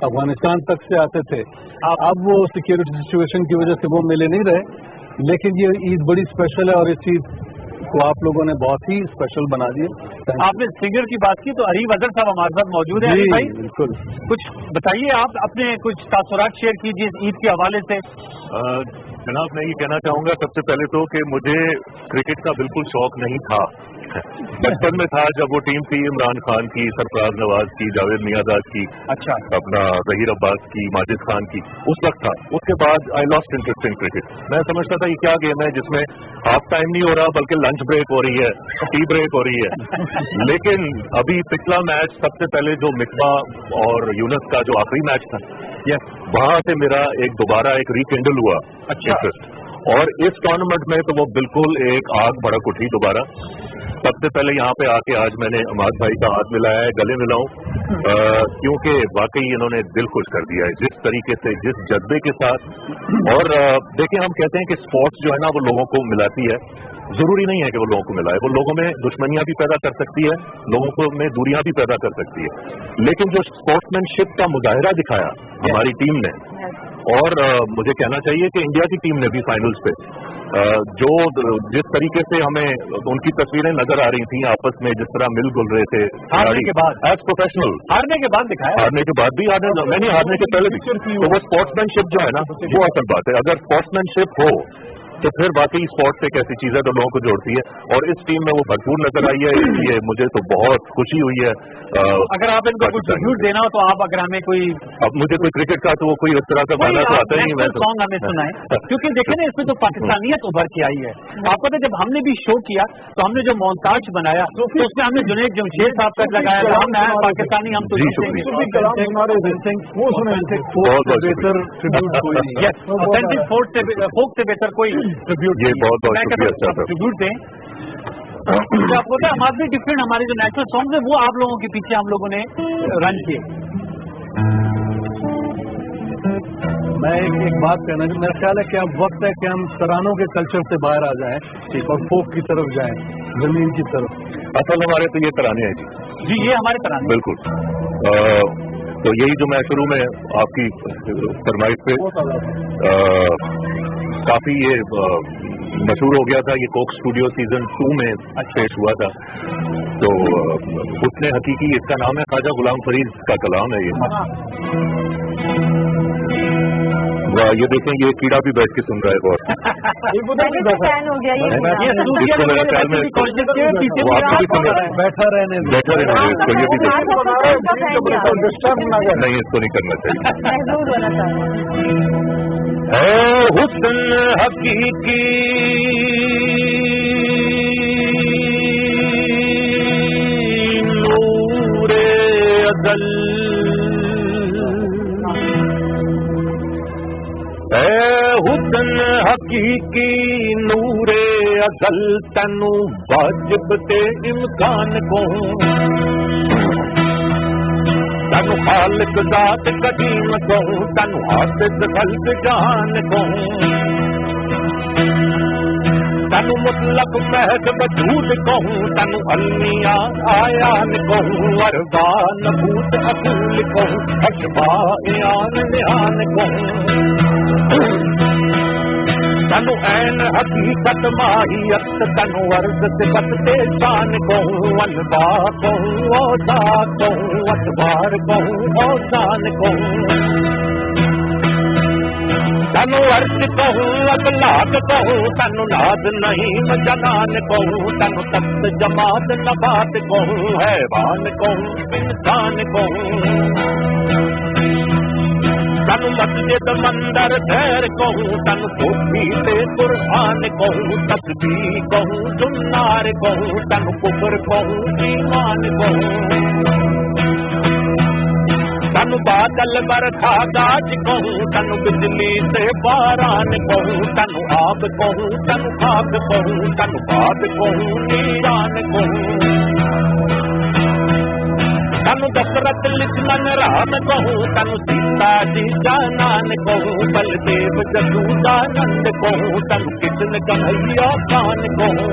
अफगानिस्तान तक से आते थे। अब वो सिक्योरिटी सिचुएशन की वजह से वो मेले नहीं रहे, लेकिन ये ईद बड़ी स्पेशल है और इस चीज को आप लोगों ने बहुत ही स्पेशल बना दिया। आपने सिंगर की बात की तो अरीब अजहर साहब हमारे साथ मौजूद है। भाई बिल्कुल, कुछ बताइए, आप अपने कुछ तासुरात शेयर कीजिए ईद के हवाले से। जनाब, मैं ये कहना चाहूंगा सबसे पहले तो कि मुझे क्रिकेट का बिल्कुल शौक नहीं था। बचपन में था जब वो टीम थी इमरान खान की, सरफराज नवाज की, जावेद मियाँदाद की, अच्छा, अपना जहीर अब्बास की, माजिद खान की, उस वक्त था। उसके बाद I lost interest in cricket. मैं समझता था ये क्या गेम है जिसमें हाफ टाइम नहीं हो रहा बल्कि लंच ब्रेक हो रही है, टी ब्रेक हो रही है। लेकिन अभी पिछला मैच, सबसे पहले जो मिसबाह और यूनस का जो आखिरी मैच था, वहां से मेरा दोबारा एक रिकिंडल हुआ इंटरेस्ट। और इस टूर्नामेंट में तो वो बिल्कुल एक आग भड़क उठी दोबारा। सबसे पहले यहाँ पे आके आज मैंने अमाद भाई का हाथ मिलाया है, गले मिलाऊं, क्योंकि वाकई इन्होंने दिल खुश कर दिया है जिस तरीके से, जिस जज्बे के साथ। और देखिए, हम कहते हैं कि स्पोर्ट्स जो है ना वो लोगों को मिलाती है। जरूरी नहीं है कि वो लोगों को मिलाए, वो लोगों में दुश्मनियां भी पैदा कर सकती है, लोगों में दूरियां भी पैदा कर सकती है। लेकिन जो स्पोर्ट्समैनशिप का मुजाहिरा दिखाया हमारी टीम ने, और मुझे कहना चाहिए कि इंडिया की टीम ने भी फाइनल्स पे जो जिस तरीके से हमें उनकी तस्वीरें नजर आ रही थी आपस में, जिस तरह मिल जुल रहे थे हारने के बाद, एज प्रोफेशनल, हारने के बाद दिखाया, हारने के बाद भी, नहीं हारने के पहले भी। तो वो स्पोर्ट्समैनशिप जो है ना वो असल बात है। अगर स्पोर्ट्समैनशिप हो तो फिर बाकी स्पोर्ट्स एक ऐसी चीज है जो लोगों को जोड़ती है, और इस टीम में वो भरपूर नजर आई है। इसलिए मुझे तो बहुत खुशी हुई है। अगर आप इनको कुछ ट्रिब्यूट देना हो तो आप, अगर हमें कोई, अब मुझे कोई क्रिकेट का तो वो कोई इस तरह का गाना तो आता ही नहीं, सॉन्ग हमें सुनाए, क्योंकि देखें ना, इसमें तो पाकिस्तानियत उभर के आई है। आपको तो जब हमने भी शो किया तो हमने जो मोन्ताज बनाया तो उसमें हमने जुनैद जमशेद साहब का लगाया, हम नया पाकिस्तानी, हम तो फोक से बेहतर कोई ट्रिब्यूट, ट्रिब्यूट दें। आप बोलते हैं हमारे डिफरेंट, हमारे जो नेशनल सॉन्ग है वो आप लोगों के पीछे हम लोगों ने रन किए। मैं एक बात कहना, मेरा ख्याल है कि अब वक्त है कि हम तरानों के कल्चर से बाहर आ जाएं और फोक की तरफ जाएं, जमीन की तरफ। असल हमारे तो ये तराने हैं जी, ये हमारे तराने बिल्कुल। तो यही जो मैं शुरू में आपकी फरमाइश पे काफी ये मशहूर हो गया था, ये कोक स्टूडियो सीजन 2 में पेश हुआ था। तो उसने हकीकी, इसका नाम है ख्वाजा गुलाम फरीद का कलाम है ये देखें, ये कीड़ा भी बैठ के सुन रहा है बहुत। हो गया इसको मेरा ख्याल में बैठा रहने इसको ये भी नहीं, इसको नहीं करना चाहिए। हुस्न हकीकी नूरे अज़ल, हुस्न हकीकी नूरे अज़ल, तैनू वाजिब ते इम्कान को, तैनू खालिक ज़ात कदीम कहूं, तैनू हाफिज़ खल्क़ जहान कहूं, तैनू मुतलक महज वजूद कहूं, तैनू अलमिया आयान कहूं, अरबा नबूत असूल कहूं, अशबा यान निहान कहूं, तैनू ऐन हकीकत माहियत, तैनू अर्ज़ सिफ़त ते शान कहूं, अनबा कहूं, औसा कहूं, अतबार कहूं, औसान कहूं, तैनू अर्ज़ कहूं, अखलाक कहूं, तैनू नाज नहीं जनान कहूं, तैनू तख्त जमात नबात कहूं, हैवान कहूं, इंसान कहूं, तैनू مسجد مندر خیر کہوں تن صوفی تے قرآن کہوں تسبیح کہوں سنار کہوں تن کفر کہوں ایمان کہوں تن بادل برکھا گاج کہوں تن بجلی سے باران کہوں تن آب کہوں تن خاک کہوں تن باد کہوں نیران کہوں تن دشرت لکشمن رام کہوں تن سیتا جی جانان کہوں بلدیو جسودانند کہوں تن کشن کنہیا خان کہوں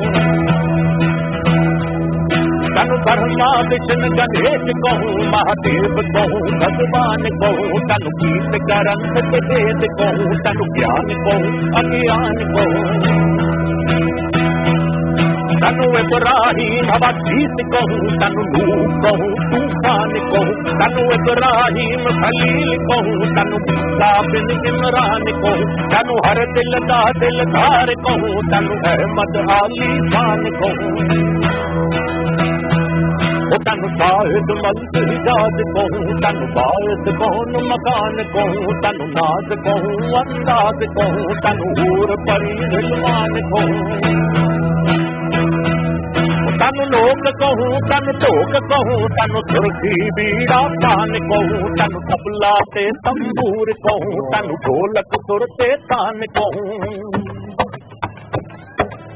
تن برہما وشن گنیش کہوں مہادیو کہوں بھگوان کہوں تن گیت گرنتھ کے وید کہوں تن گیان کہوں اگیان کہوں تن ابراہیم حبشیت کہوں تن نوح کہوں طوفان کہوں تن ابراہیم خلیل کہوں تن موسیٰ بن عمران کہوں تن ہر دل دا دلدار کہوں تن احمد علی خان کہوں تن شاہد ملک حجاز کہوں تن باعث کون مکان کہوں تن ناز کہوں انداز کہوں تن حور پری رضوان کہوں تن لوک کہوں تن ٹوک کہوں تن سرخی بیڑا پان کہوں تن تبلا تے تمبور کہوں تن ڈھولک سر تے تان کہوں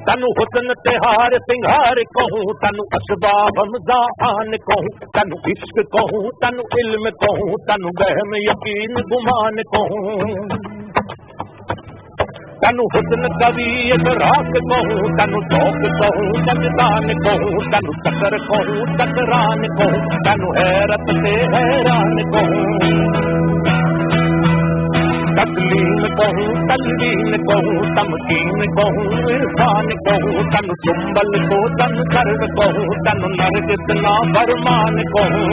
تن حسن تہار سنگھار کہوں تن اسباب مزاحان کہوں تن عشق کہوں تن علم کہوں تن وہم یقین گمان کہوں تن حسن کبھی ادراک کہوں تن ذوق کہوں جنتان کہوں تن چکر کہوں چکران کہوں تن حیرت سے حیران کہوں تسلیم کہوں تلوین کہوں تمکین کہوں عرفان کہوں تن سنبل کو تن سرو کہوں تن نرگس نا فرمان کہوں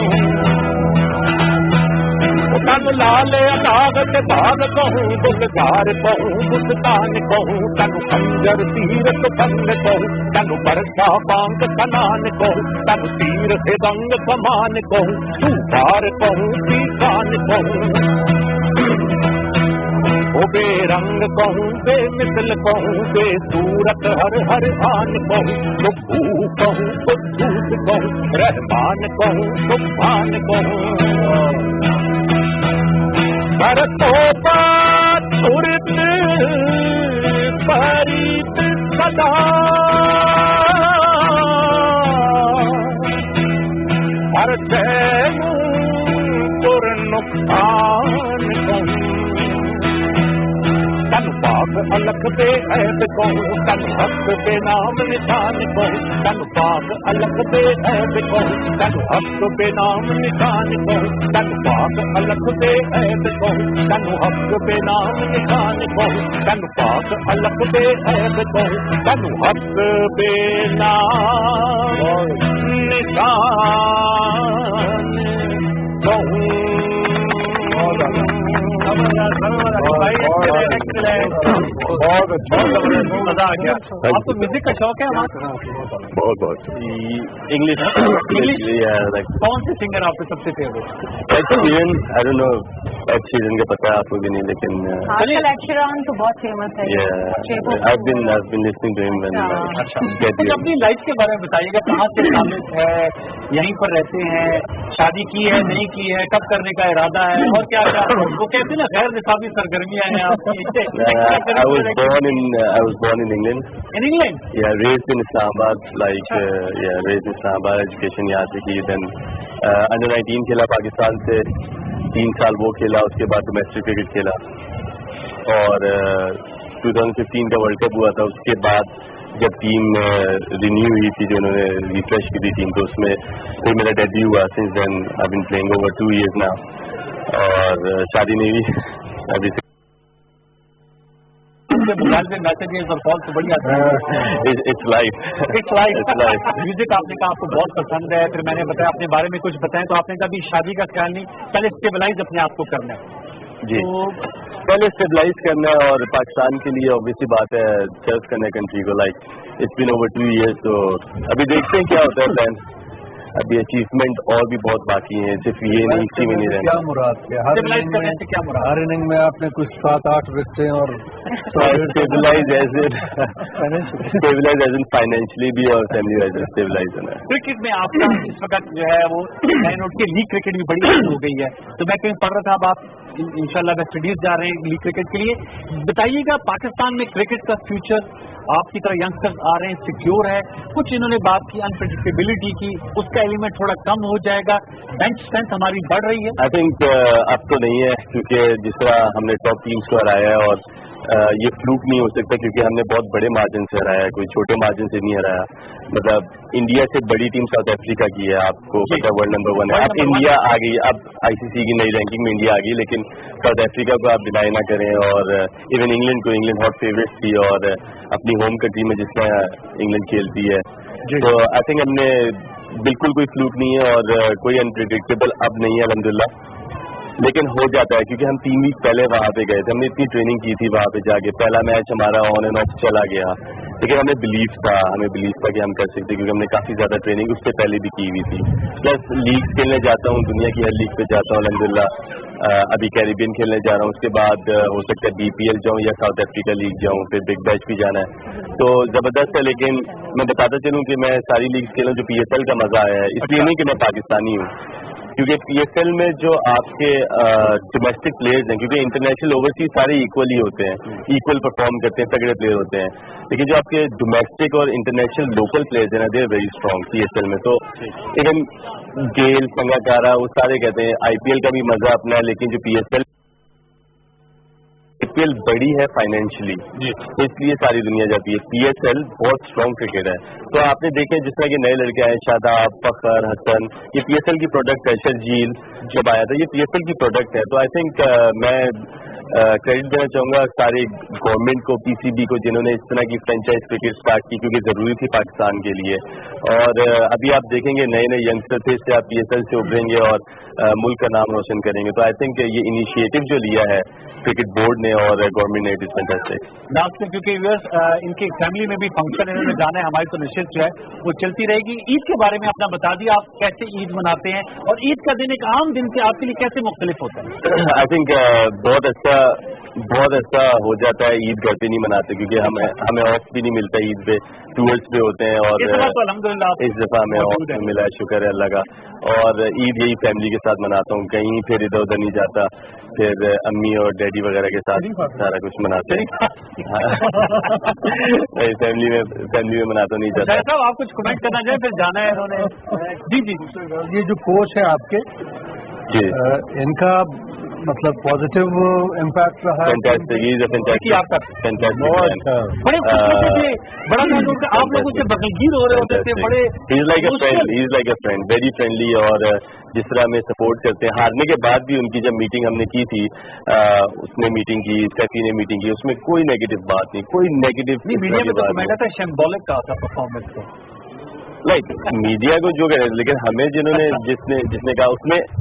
تن لال اداغت باغ کہوں گلزار کہوں بستان کہوں تن خنجر تیرت بند کہوں تن برسا بانگ کنان کہوں تن تیر سے دنگ کمان کہوں طوفار کہوں پیکان کہوں بے رنگ کہوں بے مثل کہوں بے صورت ہر ہر آن کہوں سبو کہوں قدوس کہوں رحمان کہوں سبحان کہوں پر توبہ صورت فرید صدا ہر شے پر نقصان کہوں تن پاک الکھ بے عیب کہوں تن حق بے نام نشان کہوں تن پاک الکھ بے عیب کہوں تن حق بے نام نشان کہوں تن پاک الکھ بے عیب کہوں تن حق بے نام نشان کہوں تن پاک الکھ بے عیب کہوں تن حق بے نام نشان کہوں بہت اچھا مزہ آ گیا. آپ کو میوزک کا شوق ہے؟ بہت بہت. انگلش کون سے سنگر آپ کے سب سے فیوریٹ؟ ایڈ شیرن کا پتا ہے آپ کو بھی نہیں، لیکن تو بہت فیمس ہے. اپنی لائف کے بارے میں بتائیے گا، کہاں سے تعلق ہے، یہیں پر رہتے ہیں، شادی کی ہے نہیں کی ہے، کب کرنے کا ارادہ ہے، اور کیا کیا وہ کہتے ہیں نا غیر نصابی سرگرمیاں ہیں آپ کی؟ I was born in England. In England? Yeah, raised in Islamabad. Raised in Islamabad. Education یہاں سے کی. Then under 19 کھیلا پاکستان سے 3 سال وہ کھیلا، اس کے بعد ڈومیسٹک کرکٹ کھیلا، اور 2015 کا ورلڈ کپ ہوا تھا. اس کے بعد جب ٹیم رینیو ہوئی تھی، جو انہوں نے ریفریش کی تھی ٹیم، تو اس میں پھر میرا ڈیبیو ہوا. سنس دین آئی بین پلئنگ اوور 2 years now. اور شادی نہیں ہوئی ابھی سے. میوزک آپ نے کہا آپ کو بہت پسند ہے، پھر میں نے بتایا اپنے بارے میں کچھ بتائیں، تو آپ نے کبھی شادی کا خیال نہیں، پہلے اسٹیبلائز اپنے آپ کو کرنا ہے؟ جی، پہلے اسٹیبلائز کرنا ہے، اور پاکستان کے لیے اوبیسلی بات ہے سرو کرنا ہے کنٹری کو. Like it's been over 2 years. تو ابھی دیکھتے ہیں کیا ہوتا ہے پلان. अभी अचीवमेंट और भी बहुत बाकी हैं, सिर्फ ये नहीं इसी में नहीं रहना। क्या मुराद है हर इनिंग में आपने कुछ 7-8 विकेटें और स्टेबलाइज एज इन फाइनेंशियली भी और फैमिली वाइज स्टेबलाइज होना है। क्रिकेट में आपका इस वक्त जो है वो 9 आउट के लीग क्रिकेट भी बड़ी हो गई है, तो मैं कहीं पढ़ रहा था अब आप इंशाल्लाह वेस्ट इंडीज जा रहे हैं लीग क्रिकेट के लिए, बताइएगा पाकिस्तान में क्रिकेट का फ्यूचर, आपकी तरह यंगस्टर्स आ रहे हैं, सिक्योर है? कुछ इन्होंने बात की अनप्रेडिक्टेबिलिटी की, उसका एलिमेंट थोड़ा कम हो जाएगा, बेंच स्ट्रेंथ हमारी बढ़ रही है? आई थिंक अब तो नहीं है, क्योंकि जिस तरह हमने टॉप टीम्स को हराया है, और ये फ्लूक नहीं हो सकता क्योंकि हमने बहुत बड़े मार्जिन से हराया है, कोई छोटे मार्जिन से नहीं हराया। मतलब इंडिया से बड़ी टीम साउथ अफ्रीका की है, आपको पता वर्ल्ड नंबर 1 है। अब इंडिया आ गई, अब आईसीसी की नई रैंकिंग में इंडिया आ गई, लेकिन साउथ अफ्रीका को आप डिनाई ना करें, और इवन इंग्लैंड को, इंग्लैंड हॉट फेवरेट थी और अपनी होम कंट्री में जिस तरह इंग्लैंड खेलती है, तो आई थिंक हमने बिल्कुल कोई फ्लूक नहीं है और कोई अनप्रिडिक्टेबल अब नहीं है अल्हम्दुलिल्लाह, लेकिन हो जाता है क्योंकि हम 3 वीक पहले वहाँ पे गए थे, हमने इतनी ट्रेनिंग की थी वहाँ पे जाके, पहला मैच हमारा ऑन एंड ऑफ चला गया, लेकिन हमें बिलीव था कि हम कर सकते, क्योंकि हमने काफ़ी ज़्यादा ट्रेनिंग उससे पहले भी की हुई थी। प्लस लीग खेलने जाता हूँ, दुनिया की हर लीग पे जाता हूँ अल्हम्दुलिल्लाह, अभी कैरिबियन खेलने जा रहा हूँ, उसके बाद हो सकता है BPL जाऊँ या साउथ अफ्रीका लीग जाऊँ, फिर बिग बैश भी जाना है, तो ज़बरदस्त है। लेकिन मैं बताता चलूँ कि मैं सारी लीग खेलूँ जो PSL का मज़ा आया है, इसलिए नहीं कि मैं पाकिस्तानी हूँ, क्योंकि PSL में जो आपके डोमेस्टिक प्लेयर्स हैं, क्योंकि इंटरनेशनल ओवरसीज सारे इक्वल ही होते हैं, इक्वल परफॉर्म करते हैं, तगड़े प्लेयर होते हैं, लेकिन जो आपके डोमेस्टिक और इंटरनेशनल लोकल प्लेयर्स हैं ना, they are very strong PSL में। तो इवन गेल, संगाकारा, वो सारे कहते हैं IPL का भी मजा अपना है, लेकिन जो PSL बड़ी है फाइनेंशियली, तो इसलिए सारी दुनिया जाती है। PSL बहुत स्ट्रॉन्ग क्रिकेट है, तो आपने देखे जिस तरह के नए लड़के आए, शादाब, फखर, हसन, ये PSL की प्रोडक्ट है। शर्जील जब आया था, ये PSL की प्रोडक्ट है। तो आई थिंक मैं क्रेडिट देना चाहूँगा सारी गवर्नमेंट को, PCB को, जिन्होंने इस तरह की फ्रेंचाइज क्रिकेट स्टार्ट की, क्योंकि ज़रूरी थी पाकिस्तान के लिए। और अभी आप देखेंगे नए नए यंगस्टर थे, इससे आप PSL से उभरेंगे और मुल्क का नाम रोशन करेंगे। तो आई थिंक ये इनिशिएटिव जो लिया है क्रिकेट बोर्ड ने और गवर्नमेंट ने, इट इज फैंटास्टिक। लास्ट में क्योंकि इनकी फैमिली में भी फंक्शन इन्होंने जाना है, हमारी तो निश्चित जो है वो चलती रहेगी। ईद के बारे में अपना बता दिया, आप कैसे ईद मनाते हैं और ईद का दिन एक आम दिन से आपके लिए कैसे मुख्तलिफ होता है? आई थिंक बहुत अच्छा हो जाता है, ईद घर पे नहीं मनाते क्योंकि हमें ऑफ भी नहीं मिलता ईद पे, टूर्स पे होते हैं, और अल्हम्दुलिल्लाह इस दफा हमें ऑफ मिला है, शुक्र है अल्लाह का। और ईद यही फैमिली के साथ मनाता हूँ, कहीं फिर इधर उधर नहीं जाता, फिर अम्मी और डैडी वगैरह के साथ सारा कुछ मनाते हैं। फैमिली में मनाता नहीं जाता। साहब आप कुछ कमेंट करना चाहें, फिर जाना है इन्होंने? जी, ये जो कोच है आपके, जी, इनका मतलब पॉजिटिव इम्पैक्ट रहा है? बड़े बड़ा आप लोगों से बगलगीर हो रहे होते थे, बड़े he is like a friend, very friendly, और जिस तरह हमें सपोर्ट करते हैं। हारने के बाद भी उनकी जब मीटिंग हमने की थी, उसने मीटिंग की, सैफी ने मीटिंग की, उसमें कोई नेगेटिव बात नहीं, कोई नेगेटिव मीडिया में तो कमेंट था शैम्बॉलिक का था परफॉर्मेंस को, मीडिया को जो कह रहे, लेकिन हमें जिसने कहा,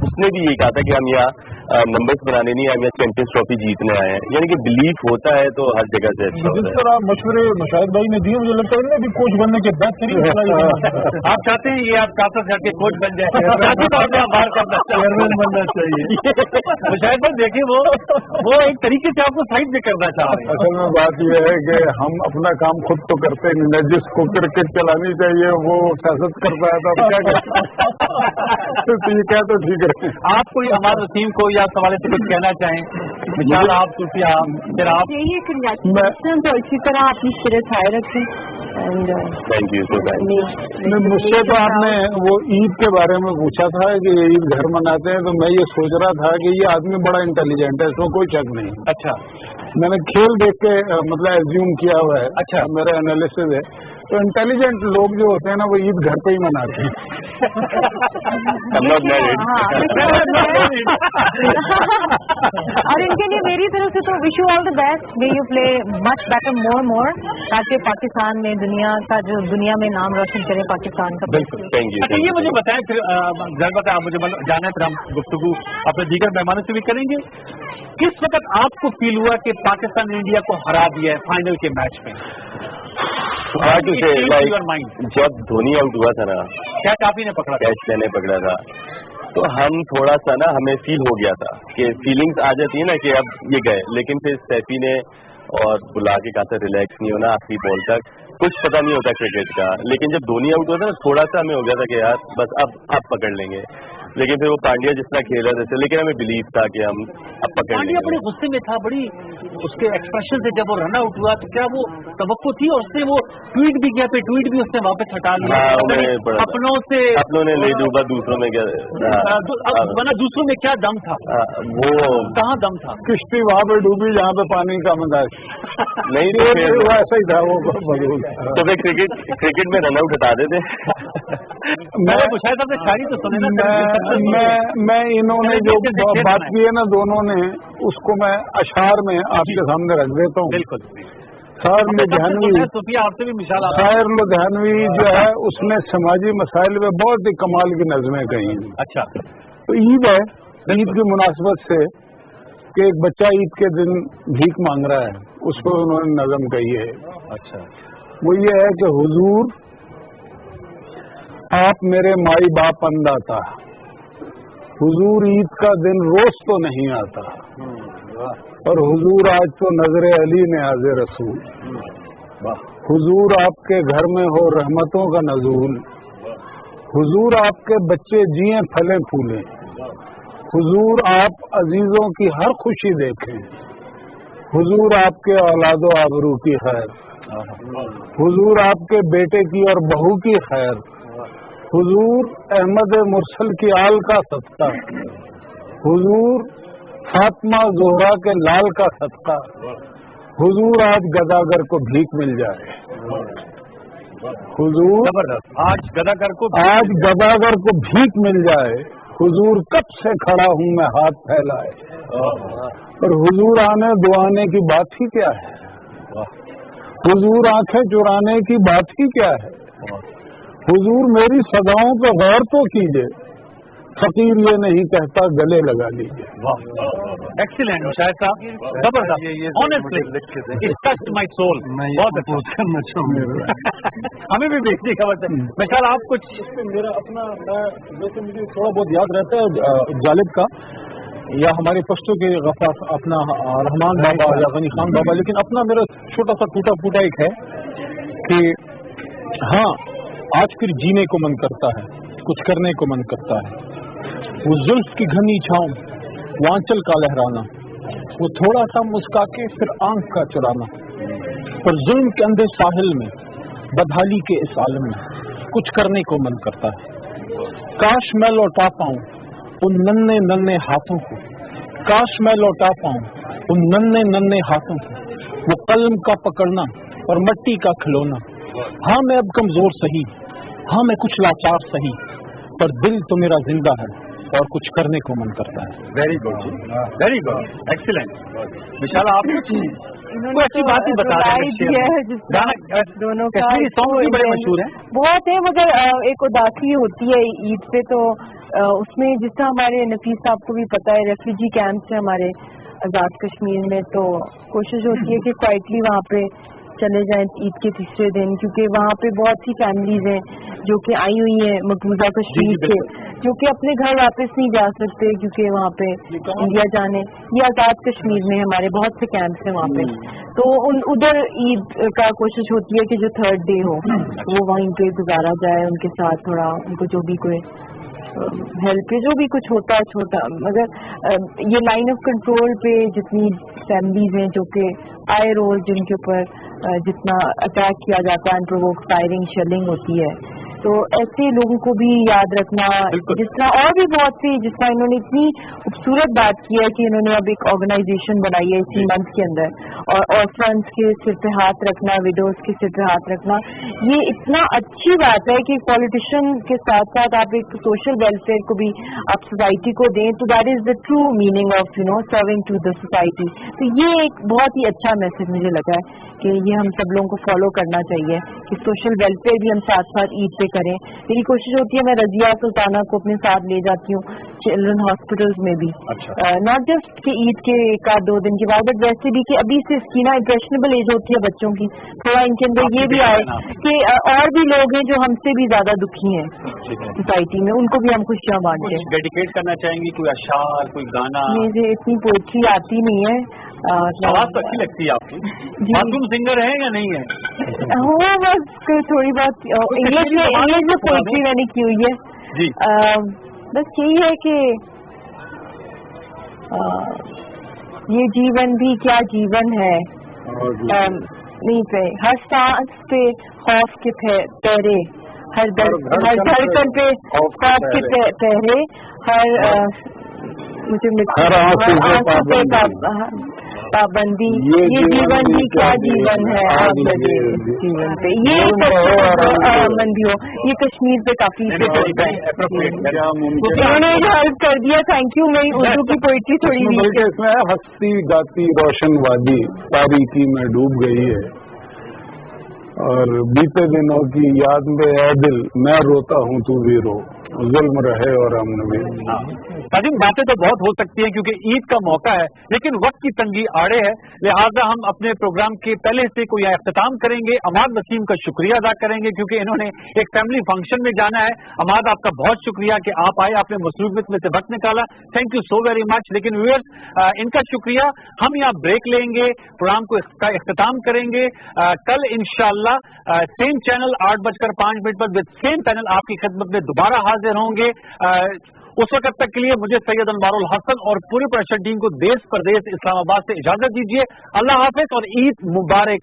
उसने भी ये कहा था कि हम यहाँ नंबर्स बनाने नहीं, हम यहाँ चैंपियंस ट्रॉफी जीतने आए हैं, यानी कि बिलीफ होता है तो हर जगह से अच्छा जिस तरह मशवरे मुशाहिद भाई ने दिए, मुझे लगता है भी कोच बनने के बेहतरीन आप चाहते हैं ये आप कातर करके कोच बन जाए, बनना चाहिए। मुशाहिद भाई देखिए वो एक तरीके से आपको साइड में करना चाह रहे हैं। असल में बात यह है कि हम अपना काम खुद तो करते नहीं, जिसको क्रिकेट चलानी चाहिए वो सियासत करता है, तो क्या करते तो ये क्या, तो ठीक है। आप कोई हमारे टीम को या सवाल से कुछ कहना चाहें? विशाल आप, फिर आप यही कंग्रेचुलेशन, तो इसी तरह अपनी स्पिरिट हाई रखें। Thank you. मुझसे तो आपने वो ईद के बारे में पूछा था कि ये ईद घर मनाते हैं, तो मैं ये सोच रहा था कि ये आदमी बड़ा इंटेलिजेंट है, इसमें कोई शक नहीं। अच्छा, मैंने खेल देख के मतलब एज्यूम किया हुआ है। अच्छा, मेरा एनालिसिस है, तो इंटेलिजेंट लोग जो होते हैं ना, वो ईद घर पे ही मनाते हैं। और इनके लिए मेरी तरफ से तो wish you all the best, may you play much better, more, ताकि पाकिस्तान में दुनिया में नाम रोशन करे पाकिस्तान का। बिल्कुल, थैंक यू। अच्छा, ये मुझे बताएं, फिर जरा बताएं, आप मुझे जाना है, फिर हम गुफ्तगू अपने दीगर मेहमानों से भी करेंगे। किस वक्त आपको फील हुआ कि पाकिस्तान ने इंडिया को हरा दिया है फाइनल के मैच में? जब धोनी आउट हुआ था ना, कैच आप ही ने पकड़ा, कैच मैंने पकड़ा था, तो हम थोड़ा सा ना हमें फील हो गया था कि फीलिंग्स आ जाती है ना कि अब ये गए, लेकिन फिर सैफी ने और बुला के कहा था रिलैक्स नहीं होना आखिरी बॉल तक, कुछ पता नहीं होता क्रिकेट का। लेकिन जब धोनी आउट हुआ था थोड़ा सा हमें हो गया था कि यार बस अब पकड़ लेंगे, लेकिन फिर वो पांड्या जिस तरह खेल रहे थे, लेकिन हमें बिलीव था कि हम अब पकड़ लेंगे। पांड्या बड़े गुस्से में था, बड़ी उसके एक्सप्रेशन से जब वो रन आउट हुआ तो क्या वो तवक्को थी, और उसने वो ट्वीट भी किया, फिर ट्वीट भी उसने वापस हटा लिया अपनों ने ले डूबा, दूसरों में क्या बना, दूसरों में क्या दम था, वो कहाँ दम था, किश्ती वहाँ पे डूबी जहाँ पे पानी का मजाक नहीं, तो ऐसा ही था वो। तो फिर क्रिकेट में रन आउट हटा देते। मैं शायद आपने शायरी तो सुने ना, मैं इन्होंने जो बात की है ना दोनों ने, उसको मैं अशार में आपके सामने रख देता हूँ। बिल्कुल। खैर लुधियानवी, सुफिया आपसे भी मिसाल, खैर लुधियानवी जो है उसने समाजी मसाइल में बहुत ही कमाल की नज़में कही। अच्छा, तो ईद है, ईद की मुनासबत से कि एक बच्चा ईद के दिन भीख मांग रहा है, उस पर उन्होंने नज़म कही है। अच्छा, वो ये है कि हुजूर आप मेरे माई बाप अंदाता, हुजूर ईद का दिन रोज तो नहीं आता, और हुजूर आज तो नजरे अली ने आज़े रसूल, हुजूर आपके घर में हो रहमतों का नजूल, हुजूर आपके बच्चे जिए फले फूले, हुजूर आप अजीजों की हर खुशी देखें, हुजूर आपके औलादो आबरू की खैर, हुजूर आपके बेटे की और बहू की खैर, हुजूर अहमद मुरसल की आल का सदका, हुजूर फातिमा ज़ोहरा के लाल का सदका, हुजूर आज गदागर को भीख मिल जाए, हुजूर आज गदागर को भीख मिल जाए, हुजूर कब से खड़ा हूँ मैं हाथ फैलाए, और हुजूर आने दुआने की बात ही क्या है, हुजूर आंखें चुराने की बात ही क्या है, हुजूर मेरी सदाओं पे गौर तो कीजिए, फकीर ये नहीं कहता गले लगा लीजिए। एक्सीलेंट शायद साहब, जबरदस्त, honestly it touched my soul, बहुत अच्छा। हमें भी भेजने का मतलब मिसाल आप कुछ, मेरा अपना, जैसे मुझे थोड़ा बहुत याद रहता है जालिब का, या हमारे पश्तो के गफार अपना रहमान बाबा या गनी खान बाबा, लेकिन अपना मेरा छोटा सा टूटा फूटा एक है कि हाँ आज फिर जीने को मन करता है, कुछ करने को मन करता है, वो जुल्फ की घनी छाँव, वो आंचल का लहराना, वो थोड़ा सा मुस्का के फिर आंख का चुराना, पर जुल्म के अंधे साहिल में, बदहाली के इस आलम में कुछ करने को मन करता है। काश मैं लौटा पाऊं उन नन्हे नन्हे हाथों को, काश मैं लौटा पाऊं उन नन्हे नन्हे हाथों को, वो कलम का पकड़ना और मट्टी का खिलौना। हाँ मैं अब कमजोर सही, हाँ मैं कुछ लाचार सही, पर दिल तो मेरा जिंदा है और कुछ करने को मन करता है। Very good, very good, excellent. Vishala आप कोई अच्छी बात ही बता रहे हैं, दोनों का सॉन्ग भी बड़े मशहूर हैं, बहुत है, मगर एक उदासी होती है ईद पे, तो उसमें जिस तरह हमारे नफीस साहब को भी पता है, रेफ्यूजी कैंप से हमारे आज़ाद कश्मीर में, तो कोशिश होती है कि क्वाइटली वहाँ पे चले जाएं ईद के तीसरे दिन, क्योंकि वहाँ पे बहुत सी फैमिलीज हैं जो कि आई हुई हैं मकबूजा कश्मीर से, जो कि अपने घर वापस नहीं जा सकते क्योंकि वहाँ पे इंडिया जाने, ये आज़ाद कश्मीर में हमारे बहुत से कैंप्स हैं वहाँ पे, तो उधर ईद का कोशिश होती है कि जो थर्ड डे हो वो वहीं पे गुजारा जाए, उनके साथ थोड़ा उनको जो भी कोई हेल्प पे जो भी कुछ होता है छोटा, मगर ये लाइन ऑफ कंट्रोल पे जितनी फैमिलीज हैं जो कि आए रोज जिनके ऊपर जितना अटैक किया जाता है, अनप्रोवोक्ड फायरिंग शेलिंग होती है, तो ऐसे लोगों को भी याद रखना, जिस तरह और भी बहुत सी, जिस तरह इन्होंने इतनी खूबसूरत बात की है कि इन्होंने अब एक ऑर्गेनाइजेशन बनाई है इसी मंथ के अंदर, और ऑर्फन्स के सिर पे हाथ रखना, विडोज के सिर पे हाथ रखना, ये इतना अच्छी बात है कि पॉलिटिशियन के साथ साथ आप एक सोशल वेलफेयर को भी आप सोसाइटी को दें, तो that is the true meaning of serving to the society. तो ये एक बहुत ही अच्छा मैसेज मुझे लगा है कि ये हम सब लोगों को फॉलो करना चाहिए कि सोशल वेलफेयर भी हम साथ साथ ईद पे करें। मेरी कोशिश होती है मैं रजिया सुल्ताना को अपने साथ ले जाती हूँ चिल्ड्रन हॉस्पिटल्स में भी, नॉट जस्ट कि ईद के 1-2 दिन के बाद, बट वैसे भी कि अभी से इसकी ना इम्प्रेशनेबल एज होती है बच्चों की, थोड़ा इनके अंदर ये भी आए कि और भी लोग हैं जो हमसे भी ज्यादा दुखी हैं सोसाइटी में, उनको भी हम खुशियाँ बांटें। डेडिकेट करना चाहेंगी कोई अशार, कोई गाना? मुझे इतनी पोइट्री आती नहीं है। आवाज तो अच्छी लगती है आपकी, बाथरूम सिंगर है या नहीं है? हो बस थोड़ी बहुत इंग्लिश में पोइट्री मैंने की हुई है जी। बस यही है कि ये जीवन भी क्या जीवन है, नहीं पे हर सांस पे खौफ के पहरे, हर धड़कन पे खौफ के पहरे, हर आंसू पे पाबंदी, ये जीवन भी क्या जीवन है, आप लगे जीवन पे, ये बंदी हो, ये कश्मीर पे काफी उन्होंने हेल्प कर दिया, थैंक यू। मेरी उर्दू की पोइट्री थोड़ी बल्कि इसमें हंसती गाती रोशन वादी तारीकी में डूब गई है, और बीते दिनों की याद में ऐ दिल मैं रोता हूँ तू भी रो, जुल्म रहे और अमन में। ताजिम, बातें तो बहुत हो सकती हैं क्योंकि ईद का मौका है, लेकिन वक्त की तंगी आड़े है, लिहाजा हम अपने प्रोग्राम के पहले से कोई अख्तिताम करेंगे। अमाद वसीम का शुक्रिया अदा करेंगे क्योंकि इन्होंने एक फैमिली फंक्शन में जाना है। अमाद, आपका बहुत शुक्रिया कि आप आए, आपने मसरूफियत में से वक्त निकाला, thank you so very much. लेकिन व्यूअर्स, इनका शुक्रिया। हम यहाँ ब्रेक लेंगे, प्रोग्राम को अख्तिताम करेंगे। कल इंशाअल्लाह सेम चैनल 8:05 पर विद सेम पैनल आपकी खिदमत में दोबारा हाजिर होंगे। उस वक्त तक के लिए मुझे सैयद अनवारुल हसन और पूरी प्रोडक्शन टीम को देश परदेश इस्लामाबाद से इजाजत दीजिए। अल्लाह हाफिज और ईद मुबारक।